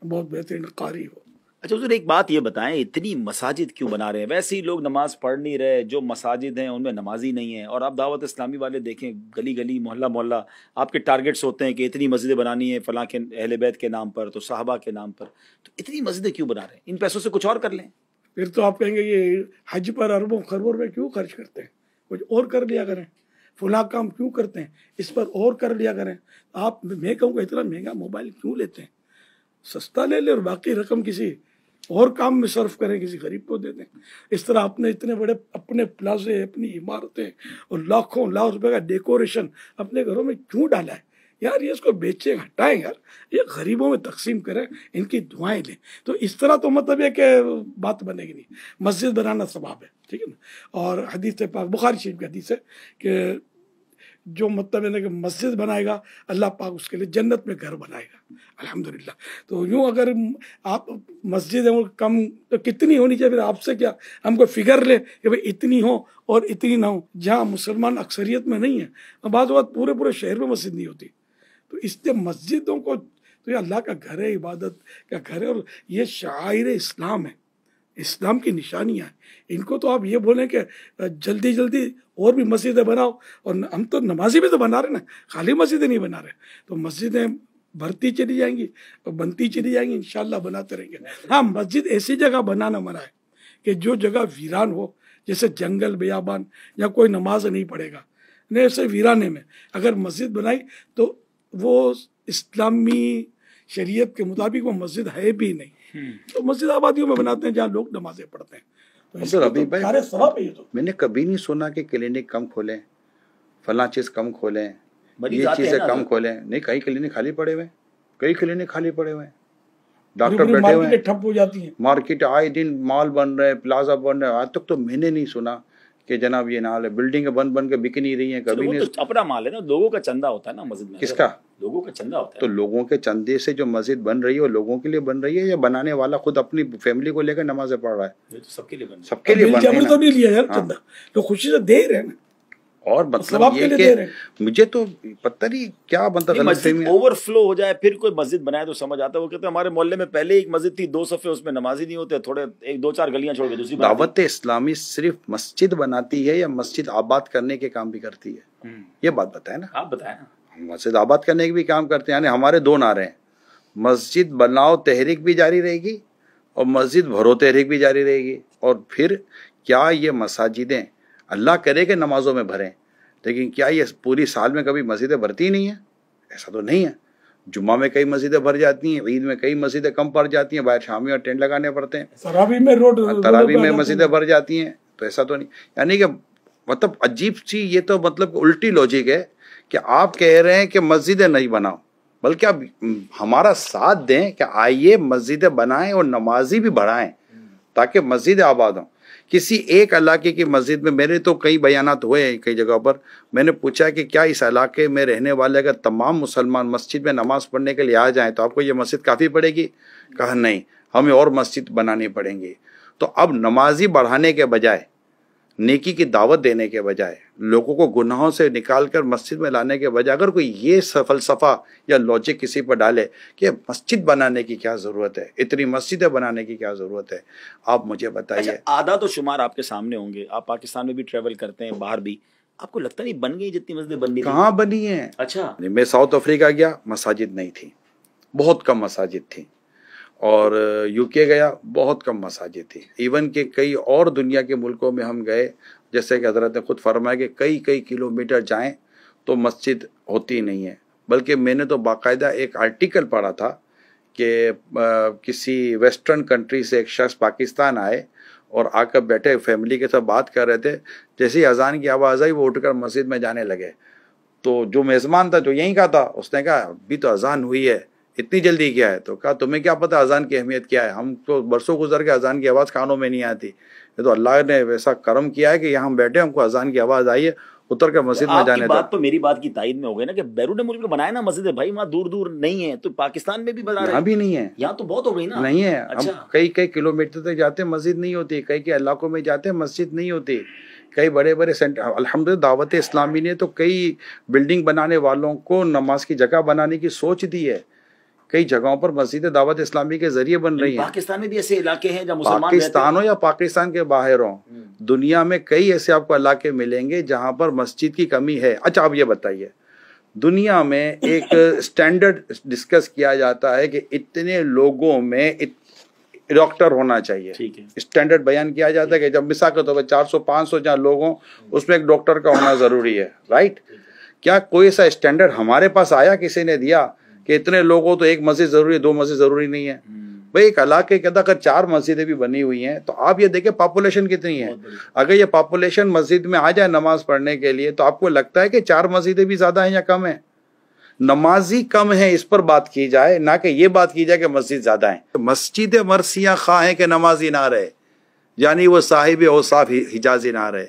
بہت بہترین قاری ہو. اچھا حضور ایک بات یہ بتائیں، اتنی مساجد کیوں بنا رہے ہیں؟ ویسے ہی لوگ نماز پڑھ نہیں رہے، جو مساجد ہیں ان میں نمازی نہیں ہیں. اور آپ دعوت اسلامی والے دیکھیں، گلی گلی محلہ محلہ آپ کے ٹارگٹس ہوتے ہیں کہ اتنی مسجدیں بنانی ہیں فلاں کے اہل بیت کے نام پر، تو صحابہ کے نام پر. تو اتنی مسجدیں کیوں بنا رہے ہیں؟ ان پیسوں سے کچھ اور کر لیں. پھر تو آپ کہیں گے یہ حج پر اربوں خربوں روپے کیوں خرچ کرتے ہیں، کچھ اور کر لیا کریں. فلاں کام کیوں کرتے ہیں، اس پر اور کر لیا کریں. آپ میں کہوں گا اتنا مہنگا موبائل کیوں لیتے ہیں، سستا لے لیں اور باقی رقم کسی اور کام میں صرف کریں، کسی غریب کو دے دیں. اس طرح آپ نے اتنے بڑے اپنے پلازے، اپنی عمارتیں اور لاکھوں لاکھ روپے کا ڈیکوریشن اپنے گھروں میں کیوں ڈالا ہے؟ یار یہ اس کو بیچے ہٹائیں، یار یہ غریبوں میں تقسیم کریں، ان کی دعائیں لیں. تو اس طرح تو مطلب یہ کہ بات بنے گی نہیں. مسجد بنانا ثواب ہے، ٹھیک ہے نا. اور حدیث پاک بخاری شریف کی حدیث ہے کہ جو مطلب ہے کہ مسجد بنائے گا اللہ پاک اس کے لیے جنت میں گھر بنائے گا. الحمدللہ. تو یوں اگر آپ مسجد کم تو کتنی ہونی چاہیے؟ پھر آپ سے کیا ہم کو فگر لے کہ بھئی اتنی ہو اور اتنی نہ ہو. جہاں مسلمان اکثریت میں نہیں ہیں، بعض اوقات پورے شہر میں مسجد نہیں ہوتی. تو اس لیے مسجدوں کو تو یہ اللہ کا گھر ہے، عبادت کا گھر ہے، اور یہ شعائر اسلام ہے، اسلام کی نشانیاں ہیں. ان کو تو آپ یہ بولیں کہ جلدی جلدی اور بھی مسجدیں بناؤ، اور ہم تو نمازی بھی تو بنا رہے نا، خالی مسجدیں نہیں بنا رہے. تو مسجدیں بھرتی چلی جائیں گی اور بنتی چلی جائیں گی، انشاءاللہ بناتے رہیں گے. ہاں مسجد ایسی جگہ بنانا منع ہے کہ جو جگہ ویران ہو، جیسے جنگل بیابان، یا کوئی نماز نہیں پڑھے گا، نہیں ایسے ویرانے میں اگر مسجد بنائی تو وہ اسلامی شریعت کے مطابق وہ مسجد ہے بھی نہیں. تو مسجد آبادیوں میں بناتے ہیں جہاں لوگ نمازیں پڑھتے ہیں. میں نے کبھی نہیں سنا کہ کلینک کم کھولیں، فلاں چیز کم کھولیں، یہ چیزیں کم کھولیں. نہیں، کئی کلینک خالی پڑے ہوئے ہیں، کئی کلینک خالی پڑے ہوئے ہیں، ڈاکٹر بیٹھے ہوئے ہیں، ٹھپ ہو جاتی ہیں. مارکیٹ آئے دن مال بن رہے ہیں، پلازا بن رہے ہیں. آج تک تو میں نے نہیں سنا کہ جناب یہ نال ہے. بلڈنگیں بن کے بک نہیں رہی ہیں. کبھی نہیں. اپنا مال ہے نا، لوگوں کا چندہ ہوتا ہے نا مسجد میں. کس کا؟ لوگوں کا چندہ ہوتا ہے. تو لوگوں کے چندے سے جو مسجد بن رہی ہے وہ لوگوں کے لیے بن رہی ہے یا بنانے والا خود اپنی فیملی کو لے کر نمازیں پڑھ رہا ہے؟ یہ تو سب کے لیے بن رہا ہے. سب کے لیے بن رہا ہے. تو نہیں لیا یار چندہ، تو خوشی سے دے رہے ہیں نا. اور مطلب یہ کہ مجھے تو پتہ نہیں کیا بنتا غلط فہمی. اوور فلو ہو جائے پھر کوئی مسجد بنائے تو سمجھ آتا ہے. وہ کہتے ہیں ہمارے محلے میں پہلے ایک مسجد تھی، 2 صفحے اس میں نمازی نہیں ہوتے، تھوڑے 1-2-4 گلیاں چھوڑ کے دوسری. دعوت اسلامی صرف مسجد بناتی ہے یا مسجد آباد کرنے کے کام بھی کرتی ہے؟ یہ بات بتائیں نا. آپ بتائیں. مسجد آباد کرنے کے بھی کام کرتے ہیں. یعنی ہمارے 2 نعرے ہیں، مسجد بناؤ تحریک بھی جاری رہے گی اور مسجد بھرو تحریک بھی جاری رہے گی. اور پھر کیا یہ مساجدیں اللہ کرے کہ نمازوں میں بھریں، لیکن کیا یہ پوری سال میں کبھی مسجدیں بھرتی نہیں ہیں؟ ایسا تو نہیں ہے. جمعہ میں کئی مسجدیں بھر جاتی ہیں، عید میں کئی مسجدیں کم پڑ جاتی ہیں، باہر شامی اور ٹینٹ لگانے پڑتے ہیں. تراویح میں مسجدیں بھر جاتی ہیں. تو ایسا تو نہیں. یعنی کہ مطلب عجیب سی یہ تو مطلب الٹی لوجک ہے کہ آپ کہہ رہے ہیں کہ مسجدیں نہیں بناؤ، بلکہ آپ ہمارا ساتھ دیں کہ آئیے مسجدیں بنائیں اور نمازی بھی بڑھائیں تاکہ مسجد آباد ہوں. کسی ایک علاقے کی مسجد میں میرے تو کئی بیانات ہوئے ہیں کئی جگہ پر. میں نے پوچھا کہ کیا اس علاقے میں رہنے والے اگر تمام مسلمان مسجد میں نماز پڑھنے کے لیے آ جائیں تو آپ کو یہ مسجد کافی پڑے گی؟ کہا نہیں، ہمیں اور مسجد بنانی پڑیں گی. تو اب نمازی بڑھانے کے بجائے، نیکی کی دعوت دینے کے بجائے، لوگوں کو گناہوں سے نکال کر مسجد میں لانے کے بجائے اگر کوئی یہ فلسفہ یا لاجک کسی پر ڈالے کہ مسجد بنانے کی کیا ضرورت ہے، اتنی مسجدیں بنانے کی کیا ضرورت ہے، آپ مجھے بتائیے. اعداد و شمار آپ کے سامنے ہوں گے، آپ پاکستان میں بھی ٹریول کرتے ہیں، باہر بھی. آپ کو لگتا نہیں بن گئی جتنی مسجدیں بننی تھیں؟ کہاں بنی ہیں. اچھا، میں ساؤتھ افریقہ گیا، مساجد نہیں تھی، بہت کم مساجد تھی. اور UK گیا، بہت کم مساجد تھی. ایون کہ کئی اور دنیا کے ملکوں میں ہم گئے، جیسے کہ حضرت نے خود فرمایا کہ کئی کلومیٹر جائیں تو مسجد ہوتی نہیں ہے. بلکہ میں نے تو باقاعدہ ایک آرٹیکل پڑھا تھا کہ کسی ویسٹرن کنٹری سے ایک شخص پاکستان آئے اور آ کر بیٹھے فیملی کے ساتھ بات کر رہے تھے. جیسے ہی اذان کی آواز آئی وہ اٹھ کر مسجد میں جانے لگے. تو جو میزبان تھا جو یہیں کا تھا، اس نے کہا ابھی تو اذان ہوئی ہے، اتنی جلدی کیا ہے؟ تو کہا تمہیں کیا پتہ اذان کی اہمیت کیا ہے؟ ہم تو برسوں گزر کے اذان کی آواز کانوں میں نہیں آتی. یہ تو اللہ نے ویسا کرم کیا ہے کہ یہاں ہم بیٹھے، ہم کو اذان کی آواز آئی ہے اتر کر مسجد میں جانے بات تو میری بات کی تائید میں ہو گئی نا کہ بیرون ملک میں بنائے نا مسجد ہے بھائی، وہاں دور دور نہیں ہے، تو پاکستان میں بھی بنا رہے ہیں، بھی نہیں ہے، یہاں تو بہت ہو گئی نا، نہیں ہے، ہم کئی کلومیٹر تک جاتے ہیں مسجد نہیں ہوتی، کئی علاقوں میں جاتے ہیں مسجد نہیں ہوتی، کئی بڑے بڑے سینٹر، الحمدللہ دعوت اسلامی نے تو کئی بلڈنگ بنانے والوں کو نماز کی جگہ بنانے کی سوچ دی ہے، کئی جگہوں پر مسجد دعوت اسلامی کے ذریعے بن رہی ہیں۔ پاکستان میں بھی ایسے علاقے ہیں جہاں مسلمان پاکستان ہو یا پاکستان کے باہر ہوں، دنیا میں کئی ایسے آپ کو علاقے ملیں گے جہاں پر مسجد کی کمی ہے۔ اچھا آپ یہ بتائیے، دنیا میں ایک سٹینڈرڈ ڈسکس کیا جاتا ہے کہ اتنے لوگوں میں ڈاکٹر ہونا چاہیے، اسٹینڈرڈ بیان کیا جاتا ہے کہ جب مثال کے طور پر 400-500 جہاں لوگ ہوں اس میں ایک ڈاکٹر کا ہونا ضروری ہے، رائٹ؟ کیا کوئی ایسا اسٹینڈرڈ ہمارے پاس آیا، کسی نے دیا کہ اتنے لوگوں تو ایک مسجد ضروری ہے، 2 مسجد ضروری نہیں ہے؟ بھئی ایک علاقے کے اندر 4 مسجدیں بھی بنی ہوئی ہیں تو آپ یہ دیکھیں پاپولیشن کتنی ہے، اگر یہ پاپولیشن مسجد میں آ جائے نماز پڑھنے کے لیے تو آپ کو لگتا ہے کہ 4 مسجدیں بھی زیادہ ہیں یا کم ہیں؟ نمازی کم ہیں اس پر بات کی جائے، نہ کہ یہ بات کی جائے کہ مسجد زیادہ ہیں۔ مسجد مرثیہ خواہ ہیں کہ نمازی نہ رہے، یعنی وہ صاحب اوصاف حجازی نہ رہے،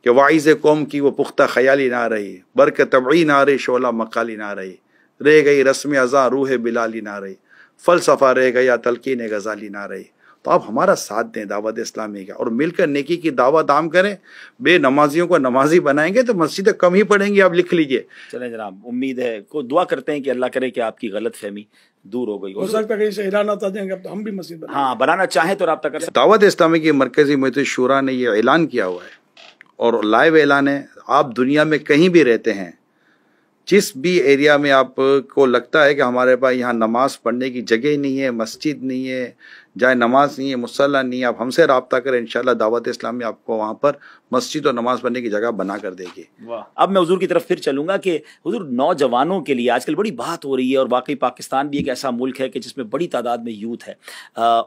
کہ واعظ قوم کی وہ پختہ خیالی نہ رہی، برق طبعی نہ رہی، شعلہ مقالی نہ رہی، رہ گئی رسم ازاں روح بلالی نہ رہی، فلسفہ رہ گیا تلقین غزالی نہ رہی۔ تو آپ ہمارا ساتھ دیں دعوت اسلامی کا اور مل کر نیکی کی دعوت عام کریں، بے نمازیوں کو نمازی بنائیں گے تو مسجدیں کم ہی پڑیں گی، آپ لکھ لیجئے۔ چلیں جناب، امید ہے کو دعا کرتے ہیں کہ اللہ کرے کہ آپ کی غلط فہمی دور ہو گئی ہو سکتا ہے کہ اسے اعلانات آ جائیں گے تو ہم بھی مسجد بنائیں۔ ہاں بنانا چاہیں تو رابطہ کر سکتے۔ دعوت اسلامی کی مرکزی محیط شورا نے یہ اعلان کیا ہوا ہے اور لائیو اعلان ہے، آپ دنیا میں کہیں بھی رہتے ہیں، جس بھی ایریا میں آپ کو لگتا ہے کہ ہمارے پاس یہاں نماز پڑھنے کی جگہ نہیں ہے، مسجد نہیں ہے، جائے نماز نہیں ہے، مصلی نہیں ہے، آپ ہم سے رابطہ کریں، انشاءاللہ دعوت اسلامی آپ کو وہاں پر مسجد اور نماز پڑھنے کی جگہ بنا کر دے گی۔ اب میں حضور کی طرف پھر چلوں گا کہ حضور نوجوانوں کے لیے آج کل بڑی بات ہو رہی ہے، اور واقعی پاکستان بھی ایک ایسا ملک ہے کہ جس میں بڑی تعداد میں یوتھ ہے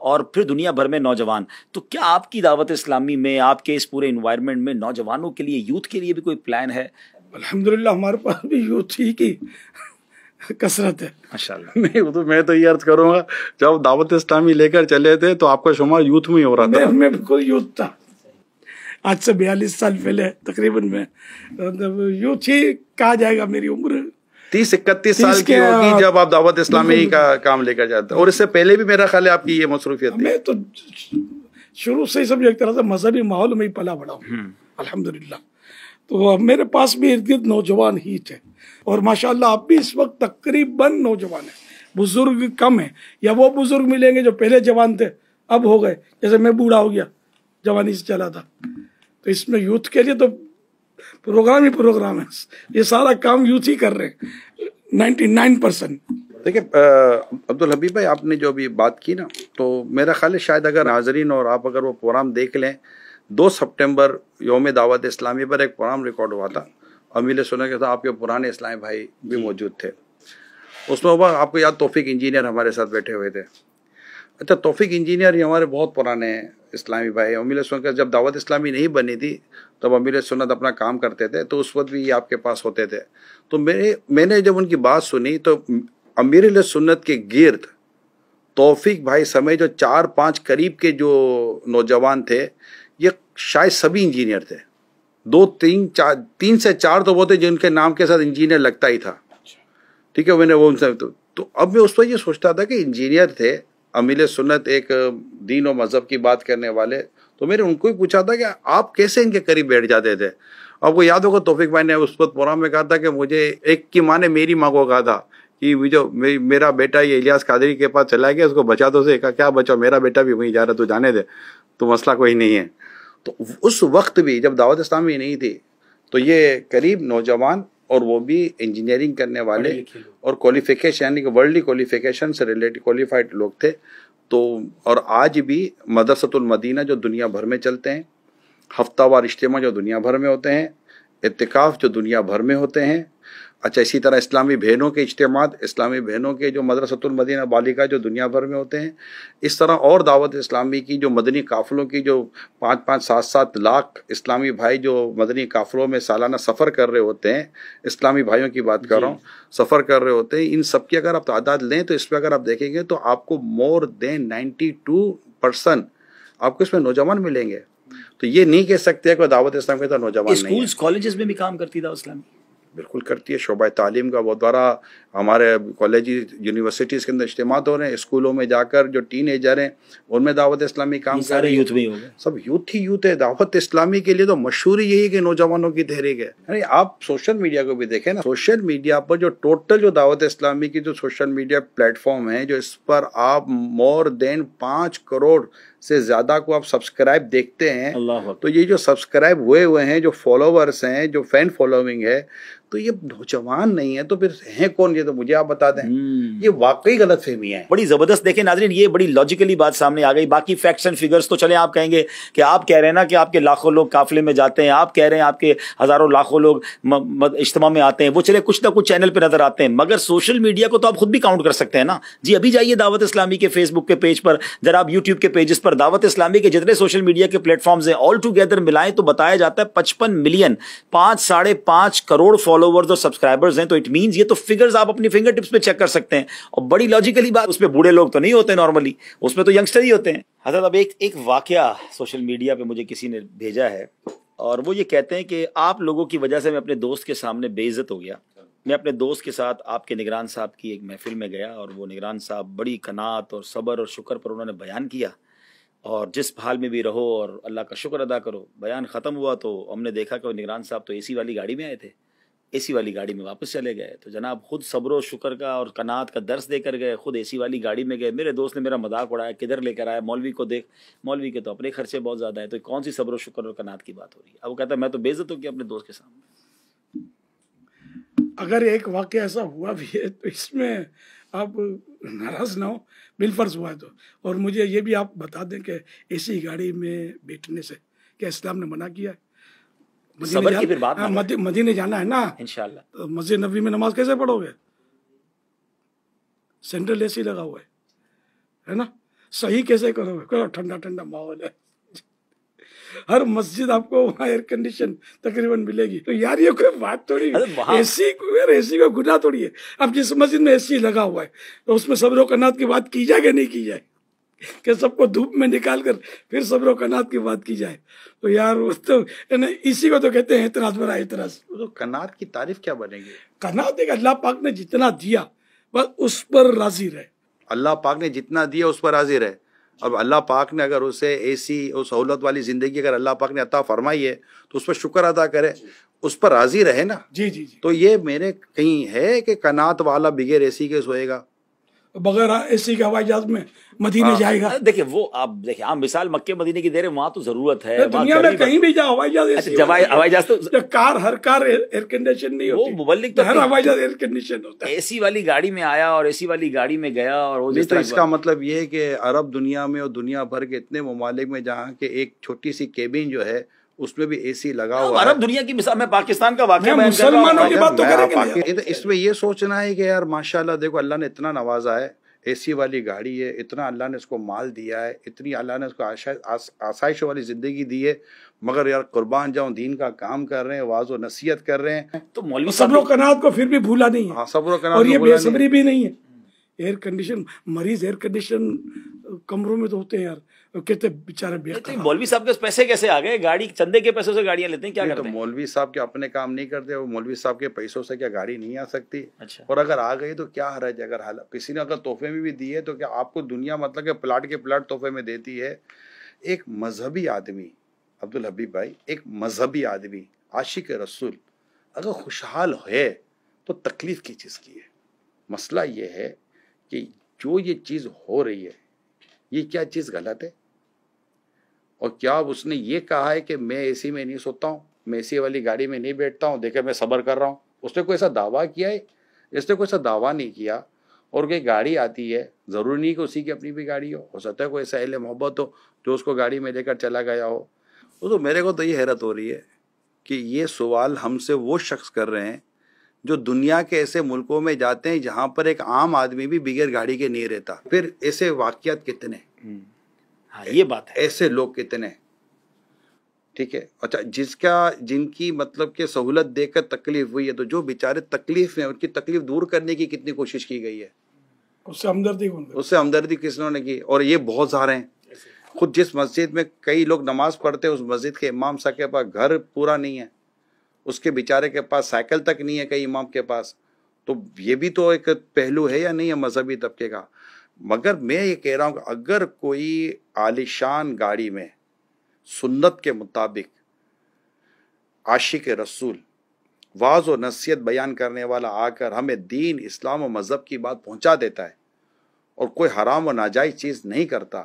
اور پھر دنیا بھر میں نوجوان، تو کیا آپ کی دعوت اسلامی میں، آپ کے اس پورے انوائرمنٹ میں نوجوانوں کے لیے، یوتھ کے لیے بھی کوئی پلان ہے؟ الحمدللہ ہمارے پاس بھی یوتھ ہی کی کثرت ہے ماشاءاللہ۔ نہیں میں تو یہ عرض کروں گا، جب دعوت اسلامی لے کر چلے تھے تو آپ کا شمار یوتھ میں ہی ہو رہا تھا۔ میں بالکل یوتھ تھا، آج سے 42 سال پہلے تقریباً میں یوتھ ہی کہا جائے گا۔ میری عمر 30-31 سال کی ہوگی جب آپ دعوت اسلامی کا کام لے کر جاتے ہیں، اور اس سے پہلے بھی میرا خیال ہے آپ کی یہ مصروفیت تھی۔ میں تو شروع سے ہی سب ایک طرح سے مذہبی ماحول میں ہی پلا بڑا ہوں الحمدللہ، تو میرے پاس بھی ارد گرد نوجوان ہی تھے، اور ماشاءاللہ اب بھی اس وقت تقریباً نوجوان ہیں، بزرگ کم ہیں، یا وہ بزرگ ملیں گے جو پہلے جوان تھے اب ہو گئے، جیسے میں بوڑھا ہو گیا جوانی سے چلا تھا۔ تو اس میں یوتھ کے لیے تو پروگرام ہی پروگرام ہے، یہ سارا کام یوتھ ہی کر رہے ہیں 99%۔ دیکھیں عبدالحبیب بھائی، آپ نے جو ابھی بات کی نا، تو میرا خیال ہے شاید اگر ناظرین اور آپ اگر وہ پروگرام دیکھ لیں، 2 سپٹمبر یوم دعوت اسلامی پر ایک پروگرام ریکارڈ ہوا تھا، امیل سنت کے ساتھ آپ کے پرانے اسلامی بھائی بھی موجود تھے، اس میں آپ کو یاد توفیق انجینئر ہمارے ساتھ بیٹھے ہوئے تھے۔ اچھا، توفیق انجینئر یہ ہمارے بہت پرانے اسلامی بھائی، امیل سنت جب دعوت اسلامی نہیں بنی تھی تب امیل سنت اپنا کام کرتے تھے، تو اس وقت بھی یہ آپ کے پاس ہوتے تھے۔ تو میں نے جب ان کی بات سنی تو امیر سنت کے گرد توفیق بھائی سمیت جو 4-5 قریب کے جو نوجوان تھے، یہ شاید سبھی انجینئر تھے، 3 سے 4 تو وہ تھے جن کے نام کے ساتھ انجینئر لگتا ہی تھا، ٹھیک ہے۔ میں نے وہ ان سے تو اب میں اس وقت یہ سوچتا تھا کہ انجینئر تھے، امیل سنت ایک دین و مذہب کی بات کرنے والے، تو میں نے ان کو ہی پوچھا تھا کہ آپ کیسے ان کے قریب بیٹھ جاتے تھے۔ آپ کو یاد ہوگا توفیق بھائی نے اس وقت پروگرام میں کہا تھا کہ مجھے ایک کی ماں نے میری ماں کو کہا تھا کہ جو میرا بیٹا یہ الیاس قادری کے پاس چلا گیا، اس کو بچا دو، سے کہا کیا بچا، میرا بیٹا بھی وہیں جا رہا، تو جانے دے، تو مسئلہ کوئی نہیں ہے۔ تو اس وقت بھی جب دعوت اسلامی نہیں تھی تو یہ قریب نوجوان، اور وہ بھی انجینئرنگ کرنے والے اور کوالیفیکیشن یعنی کہ ورلڈلی کوالیفیکیشن سے ریلیٹڈ کوالیفائڈ لوگ تھے۔ تو اور آج بھی مدرسۃ المدینہ جو دنیا بھر میں چلتے ہیں، ہفتہ وار اجتماع جو دنیا بھر میں ہوتے ہیں، اعتکاف جو دنیا بھر میں ہوتے ہیں، اچھا اسی طرح اسلامی بہنوں کے اجتماعات، اسلامی بہنوں کے جو مدرسۃ المدینہ بالیغا جو دنیا بھر میں ہوتے ہیں، اس طرح اور دعوت اسلامی کی جو مدنی قافلوں کی جو 5-5 7-7 لاکھ اسلامی بھائی جو مدنی قافلوں میں سالانہ سفر کر رہے ہوتے ہیں، اسلامی بھائیوں کی بات کر رہا ہوں، سفر کر رہے ہوتے ہیں، ان سب کی اگر آپ تعداد لیں تو اس پہ اگر آپ دیکھیں گے تو آپ کو مور دین 92% آپ کو اس میں نوجوان ملیں گے۔ تو یہ نہیں کہہ سکتے کہ دعوت اسلام کے نوجوان نہیں ہے. اسکولز کالجز میں بھی کام کرتی دعوت اسلامی؟ بالکل کرتی ہے. شعبہ تعلیم کا بہت بڑا ہمارے کالج یونیورسٹیز کے اندر اجتماعات ہو رہے ہیں. اسکولوں میں جا کر جو ٹین ایجر ہیں ان میں دعوت اسلامی کام کر رہی ہے. یوتھ بھی ہو گئے, سب یوتھ ہی یوتھ ہے. دعوت اسلامی کے لیے تو مشہور یہی ہے کہ نوجوانوں کی تحریک ہے. یعنی آپ سوشل میڈیا کو بھی دیکھیں نا, سوشل میڈیا پر جو ٹوٹل جو دعوت اسلامی کی جو سوشل میڈیا پلیٹ فارم ہیں, جو اس پر آپ مور دین 5 کروڑ سے زیادہ کو آپ سبسکرائب دیکھتے ہیں, تو یہ جو سبسکرائب ہوئے ہیں, جو فالوورس ہیں, جو فین فالوئنگ ہے, تو یہ نوجوان نہیں ہے تو پھر ہیں کون؟ یہ تو مجھے آپ بتا دیں. یہ واقعی غلط فہمی ہے, بڑی زبردست. دیکھیں ناظرین, یہ بڑی لاجیکلی بات سامنے آ گئی. باقی فیکٹس اینڈ فگرز تو چلیں آپ کہیں گے کہ آپ کہہ رہے ہیں نا کہ آپ کے لاکھوں لوگ قافلے میں جاتے ہیں, آپ کہہ رہے ہیں آپ کے ہزاروں لاکھوں لوگ اجتماع میں آتے ہیں, وہ چلے کچھ نہ کچھ چینل پہ نظر آتے ہیں, مگر سوشل میڈیا کو تو آپ خود بھی کاؤنٹ کر سکتے ہیں نا جی. ابھی جائیے دعوت اسلامی کے فیس بک کے پیج پر, ذرا آپ یوٹیوب کے پیجز پر دعوت اسلامی کے جتنے سوشل میڈیا کے پلیٹ فارمز ہیں آل ٹوگیدر ملائیں تو بتایا جاتا ہے 55 ملین 5.5 کروڑ فالوورز اور سبسکرائبرز ہیں. تو اٹ مینز یہ تو فگرز آپ اپنی فنگر ٹپس پہ چیک کر سکتے ہیں. اور بڑی لاجیکلی بات, اس پہ بوڑھے لوگ تو نہیں ہوتے نارملی, اس میں تو ینگسٹر ہی ہوتے ہیں. حضرت اب ایک واقعہ سوشل میڈیا پہ مجھے کسی نے بھیجا ہے, اور وہ یہ کہتے ہیں کہ آپ لوگوں کی وجہ سے میں اپنے دوست کے سامنے بے عزت ہو گیا. میں اپنے دوست کے ساتھ آپ کے نگران صاحب کی ایک محفل میں گیا, اور وہ نگران صاحب بڑی قناعت اور صبر اور شکر پر انہوں نے بیان کیا, اور جس حال میں بھی رہو اور اللہ کا شکر ادا کرو. بیان ختم ہوا تو ہم نے دیکھا کہ وہ نگران صاحب تو اے سی والی گاڑی میں آئے تھے, اے سی والی گاڑی میں واپس چلے گئے. تو جناب خود صبر و شکر کا اور قناعت کا درس دے کر گئے, خود اے سی والی گاڑی میں گئے. میرے دوست نے میرا مذاق اڑایا, کدھر لے کر آیا, مولوی کو دیکھ, مولوی کے تو اپنے خرچے بہت زیادہ ہیں, تو کون سی صبر و شکر اور قناعت کی بات ہو رہی ہے؟ اب وہ کہتا ہے میں تو بے عزت ہو گیا اپنے دوست کے سامنے. اگر ایک واقعہ ایسا ہوا بھی ہے تو اس میں آپ ناراض نہ ہو, بالفرض ہوا ہے تو. اور مجھے یہ بھی آپ بتا دیں کہ ایسی گاڑی میں بیٹھنے سے کیا اسلام نے منع کیا ہے؟ صبر کی پھر بات مدینے جانا ہے نا انشاءاللہ, مسجد نبوی میں نماز کیسے پڑھو گے؟ سینٹرل اے سی لگا ہوا ہے نا, صحیح کیسے کرو گے؟ ٹھنڈا ٹھنڈا ماحول ہے, ہر مسجد آپ کو وہاں ایئر کنڈیشن تقریباً ملے گی. تو یار یہ کوئی بات تھوڑی ہے, اے سی کا گناہ تھوڑی ہے. اب جس مسجد میں اے سی لگا ہوا ہے تو اس میں صبر و قناعت کی بات کی جائے کہ نہیں کی جائے, کہ سب کو دھوپ میں نکال کر پھر صبر و قناعت کی بات کی جائے؟ تو یار تو اسی کو تو کہتے ہیں اعتراض برا اعتراض. تو قناعت کی تعریف کیا بنے گی؟ قناعت ایک اللہ پاک نے جتنا دیا بس اس پر راضی رہے. اللہ پاک نے جتنا دیا اس پر راضی رہے. اب اللہ پاک نے اگر اسے اے سی اور سہولت والی زندگی اگر اللہ پاک نے عطا فرمائی ہے تو اس پر شکر ادا کرے, اس پر راضی رہے نا. جی جی جی. تو یہ میرے کہیں ہے کہ قناعت والا بغیر اے سی کے سوئے گا, بغیر اے سی کے ہوائی جہاز میں مدینے جائے گا؟ دیکھیں وہ آپ دیکھیں عام مثال مکے مدینے کی دے رہے, وہاں تو ضرورت ہے. دنیا میں کہیں بھی جاؤ ہوائی جہاز, ہوائی جہاز تو کار, ہر کار ایئر کنڈیشن نہیں ہوتی, وہ مبلک تو ہر ہوائی جہاز ایئر کنڈیشن ہوتا ہے. اے سی والی گاڑی میں آیا اور اے سی والی گاڑی میں گیا, اور وہ تو اس کا مطلب یہ ہے کہ عرب دنیا میں اور دنیا بھر کے اتنے ممالک میں جہاں کے ایک چھوٹی سی کیبن جو ہے اس میں بھی اے سی لگا ہوا ہے. عرب دنیا کی مثال, میں پاکستان کا واقعہ مسلمانوں کی بات تو کریں گے. اس میں یہ سوچنا ہے کہ یار ماشاءاللہ دیکھو اللہ نے اتنا نوازا ہے, اے سی والی گاڑی ہے, اتنا اللہ نے اس کو مال دیا ہے, اتنی اللہ نے اس کو آسائش والی زندگی دی ہے, مگر یار قربان جاؤں دین کا کام کر رہے ہیں, واعظ و نصیحت کر رہے ہیں. تو مولوی صبر و قناعت کو پھر بھی بھولا نہیں ہے, صبر و قناعت, اور یہ بے صبری بھی نہیں ہے. ایئر کنڈیشن مریض ایئر کنڈیشن کمروں میں تو ہوتے ہیں یار, کہتے بیچارے بے قرار. مولوی صاحب کے پیسے کیسے آ گئے؟ گاڑی چندے کے پیسوں سے گاڑیاں لیتے ہیں, کیا کرتے ہیں؟ مولوی صاحب کے اپنے کام نہیں کرتے, وہ مولوی صاحب کے پیسوں سے کیا گاڑی نہیں آ سکتی؟ اچھا. اور اگر آ گئی تو کیا حرج ہے؟ اگر کسی نے اگر تحفے میں بھی دی ہے تو کیا آپ کو دنیا مطلب کہ پلاٹ کے پلاٹ تحفے میں دیتی ہے؟ ایک مذہبی آدمی عبدالحبیب بھائی, ایک مذہبی آدمی عاشق رسول اگر خوشحال ہے تو تکلیف کی چیز کی ہے. مسئلہ یہ ہے کہ جو یہ چیز ہو رہی ہے یہ کیا چیز غلط ہے؟ اور کیا اس نے یہ کہا ہے کہ میں اے سی میں نہیں سوتا ہوں, میں اے سی والی گاڑی میں نہیں بیٹھتا ہوں, دیکھیں میں صبر کر رہا ہوں؟ اس نے کوئی ایسا دعویٰ کیا ہے؟ اس نے کوئی ایسا دعویٰ نہیں کیا. اور کوئی گاڑی آتی ہے, ضروری نہیں کہ اسی کی اپنی بھی گاڑی ہو سکتا ہے کوئی ایسا اہل محبت ہو جو اس کو گاڑی میں لے کر چلا گیا ہو. تو میرے کو تو یہ حیرت ہو رہی ہے کہ یہ سوال ہم سے وہ شخص کر رہے ہیں جو دنیا کے ایسے ملکوں میں جاتے ہیں جہاں پر ایک عام آدمی بھی بغیر گاڑی کے نہیں رہتا. پھر ایسے واقعات کتنے, یہ بات ہے, ایسے لوگ کتنے, ٹھیک ہے. اچھا, جن کی مطلب کہ سہولت دیکھ کر تکلیف ہوئی ہے, تو جو بیچارے تکلیف میں ان کی تکلیف دور کرنے کی کتنی کوشش کی گئی ہے, اس سے ہمدردی کس نے کی, اور یہ بہت سارے ہیں. خود جس مسجد میں کئی لوگ نماز پڑھتے ہیں اس مسجد کے امام صاحب کے پاس گھر پورا نہیں ہے، اس کے بیچارے کے پاس سائیکل تک نہیں ہے کئی امام کے پاس. تو یہ بھی تو ایک پہلو ہے یا نہیں ہے مذہبی طبقے کا. مگر میں یہ کہہ رہا ہوں کہ اگر کوئی عالیشان گاڑی میں سنت کے مطابق عاشق رسول واعظ و نصیحت بیان کرنے والا آ کر ہمیں دین اسلام و مذہب کی بات پہنچا دیتا ہے اور کوئی حرام و ناجائز چیز نہیں کرتا،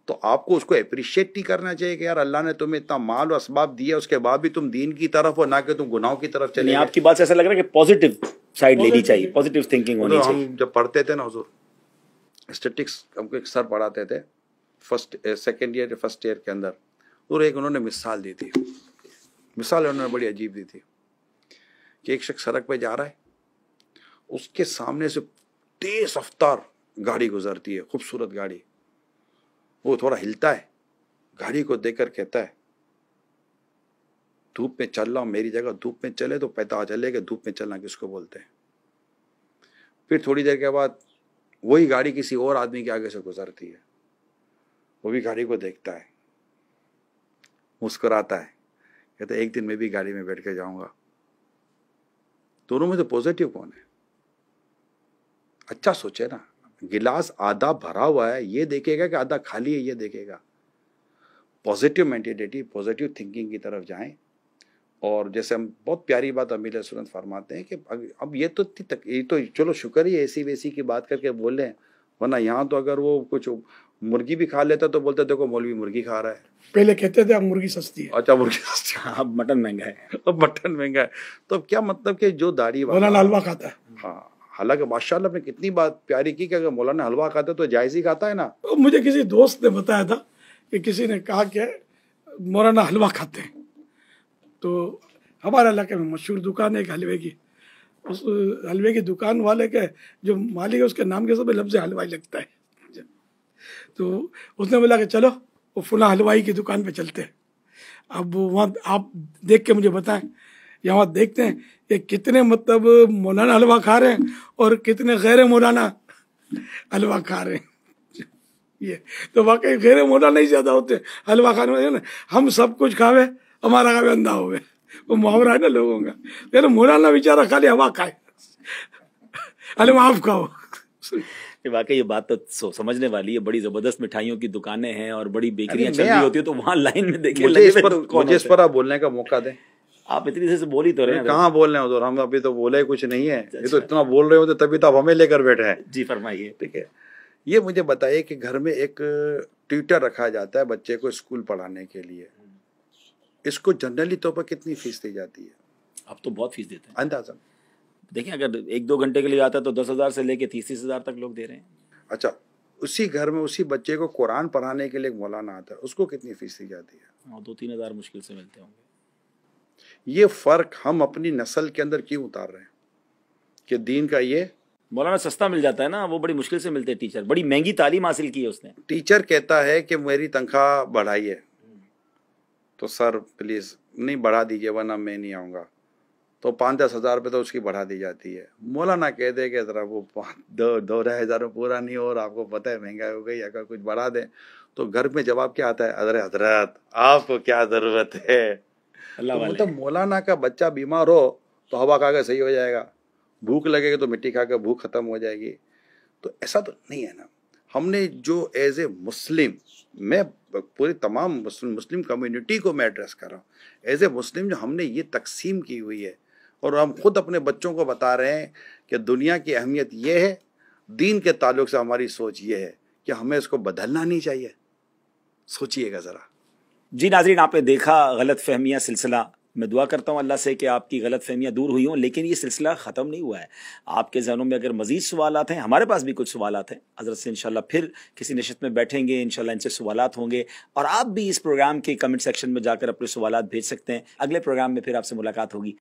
تو آپ کو اس کو اپریشیٹ نہیں کرنا چاہیے کہ یار اللہ نے تمہیں اتنا مال و اسباب دیا، اس کے بعد بھی تم دین کی طرف ہو، نہ کہ تم گناہوں کی طرف چلے. آپ کی بات سے ایسا لگ رہا ہے کہ پازیٹیو سائڈ لینی چاہیے، پازیٹیو تھنکنگ ہونی چاہیے. ہم جب پڑھتے تھے نا حضور اسٹیٹکس، ہم کو ایک سر پڑھاتے تھے سیکنڈ ایئر فرسٹ ایئر کے اندر، اور ایک انہوں نے مثال دی تھی. مثال انہوں نے بڑی عجیب دی تھی کہ ایک شخص سڑک پہ جا رہا ہے، اس کے سامنے سے تیز رفتار گاڑی گزرتی ہے، خوبصورت گاڑی. وہ تھوڑا ہلتا ہے، گاڑی کو دیکھ کر کہتا ہے دھوپ میں چل رہا ہوں، میری جگہ دھوپ میں چلے تو پتہ چلے کہ دھوپ میں چلنا کس کو بولتے ہیں. پھر تھوڑی دیر کے بعد وہی گاڑی کسی اور آدمی کے آگے سے گزرتی ہے، وہ بھی گاڑی کو دیکھتا ہے، مسکراتا ہے، کہتا ہے ایک دن میں بھی گاڑی میں بیٹھ کے جاؤں گا. دونوں میں تو پوزیٹیو کون ہے؟ اچھا سوچے نا، گلاس آدھا بھرا ہوا ہے یہ دیکھے گا کہ آدھا خالی ہے یہ دیکھے گا. پوزیٹیو مینٹیلیٹی، پوزیٹیو تھنکنگ کی طرف جائیں. اور جیسے ہم بہت پیاری بات امیر سنت فرماتے ہیں کہ اب یہ تو چلو شکر ہی ایسی ویسی کی بات کر کے بول رہے ہیں، ورنہ یہاں تو اگر وہ کچھ مرغی بھی کھا لیتا تو بولتے دیکھو مولوی مرغی کھا رہا ہے. پہلے کہتے تھے اب مرغی سستی ہے. اچھا مرغی سستی ہے، اب مٹن مہنگا ہے. اب مٹن مہنگا ہے. تو اب کیا مطلب کہ جو داڑھی مولانا حلوہ کھاتا ہے. ہاں، حالانکہ ماشاءاللہ نے کتنی بات پیاری کی کہ اگر مولانا حلوہ کھاتا ہے تو جائز ہی کھاتا ہے نا. مجھے کسی دوست نے بتایا تھا کہ کسی نے کہا کہ مولانا حلوہ کھاتے ہیں. تو ہمارے علاقے میں مشہور دکان ہے ایک حلوے کی، اس حلوے کی دکان والے کے جو مالک ہے اس کے نام کے سب لفظ حلوائی لگتا ہے. تو اس نے بولا کہ چلو وہ فلاں حلوائی کی دکان پہ چلتے ہیں. اب وہاں آپ دیکھ کے مجھے بتائیں، یہاں دیکھتے ہیں کہ کتنے مطلب مولانا حلوہ کھا رہے ہیں اور کتنے غیر مولانا حلوہ کھا رہے ہیں. یہ تو واقعی غیر مولانا ہی زیادہ ہوتے ہیں حلوہ کھانے والے. ہم سب کچھ کھاوے ہمارا کھاوے اندھا ہوئے، وہ محاورہ ہے نا لوگوں کا. لیکن مولانا بیچارہ خالی ہوا کھائے، حلوہ آپ کھاؤ. واقعی یہ بات تو سمجھنے والی ہے. بڑی زبردست مٹھائیوں کی دکانیں ہیں اور بڑی بیکریاں چل رہی ہوتی ہیں، تو وہاں لائن میں دیکھیں مجھے اس پر آپ بولنے کا موقع دیں. آپ اتنی دیر سے بول ہی تو رہے ہیں. کہاں بول رہے ہیں حضور، ہم ابھی تو بولے کچھ نہیں ہے. یہ تو اتنا بول رہے ہوتے تبھی تو آپ ہمیں لے کر بیٹھے ہیں. جی فرمائیے. ٹھیک ہے، یہ مجھے بتائیے کہ گھر میں ایک ٹیوٹر رکھا جاتا ہے بچے کو اسکول پڑھانے کے لیے، اس کو جنرلی طور پر کتنی فیس دی جاتی ہے؟ آپ تو بہت فیس دیتے ہیں. اندازہ دیکھیں اگر 1-2 گھنٹے کے لیے آتا ہے تو 10,000 سے لے کے 30,000 تک لوگ دے رہے ہیں. اچھا، اسی گھر میں اسی بچے کو قرآن پڑھانے کے لیے ایک مولانا آتا ہے، اس کو کتنی فیس دی جاتی ہے؟ 2-3 ہزار مشکل سے ملتے ہوں گے. یہ فرق ہم اپنی نسل کے اندر کیوں اتار رہے ہیں کہ دین کا یہ مولانا سستا مل جاتا ہے نا، وہ بڑی مشکل سے ملتے ہیں. ٹیچر بڑی مہنگی تعلیم حاصل کی ہے اس نے. ٹیچر کہتا ہے کہ میری تنخواہ بڑھائیے، تو سر پلیز نہیں بڑھا دیجیے ورنہ میں نہیں آؤں گا، تو 5-10 ہزار روپے تو اس کی بڑھا دی جاتی ہے. مولانا کہہ دے کہ ذرا وہ 2-2.5 ہزار میں پورا نہیں ہو رہا، آپ کو پتہ ہے مہنگائی ہو گئی، اگر کچھ بڑھا دیں تو گھر میں جواب کیا آتا ہے؟ حضرت آپ کو کیا ضرورت ہے؟ اللہ والے مطلب مولانا کا بچہ بیمار ہو تو ہوا کھا کے صحیح ہو جائے گا، بھوک لگے گی تو مٹی کھا کے بھوک ختم ہو جائے گی. تو ایسا تو نہیں ہے نا. ہم نے جو ایز اے مسلم، میں پوری تمام مسلم کمیونٹی کو میں ایڈریس کر رہا ہوں، ایز اے مسلم جو ہم نے یہ تقسیم کی ہوئی ہے، اور ہم خود اپنے بچوں کو بتا رہے ہیں کہ دنیا کی اہمیت یہ ہے، دین کے تعلق سے ہماری سوچ یہ ہے کہ ہمیں اس کو بدلنا نہیں چاہیے. سوچئے گا ذرا. جی ناظرین، آپ نے دیکھا غلط فہمیاں سلسلہ. میں دعا کرتا ہوں اللہ سے کہ آپ کی غلط فہمیاں دور ہوئی ہوں، لیکن یہ سلسلہ ختم نہیں ہوا ہے. آپ کے ذہنوں میں اگر مزید سوالات ہیں، ہمارے پاس بھی کچھ سوالات ہیں، حضرت سے انشاءاللہ پھر کسی نشست میں بیٹھیں گے، انشاءاللہ ان سے سوالات ہوں گے، اور آپ بھی اس پروگرام کے کمنٹ سیکشن میں جا کر اپنے سوالات بھیج سکتے ہیں. اگلے پروگرام میں پھر آپ سے ملاقات ہوگی.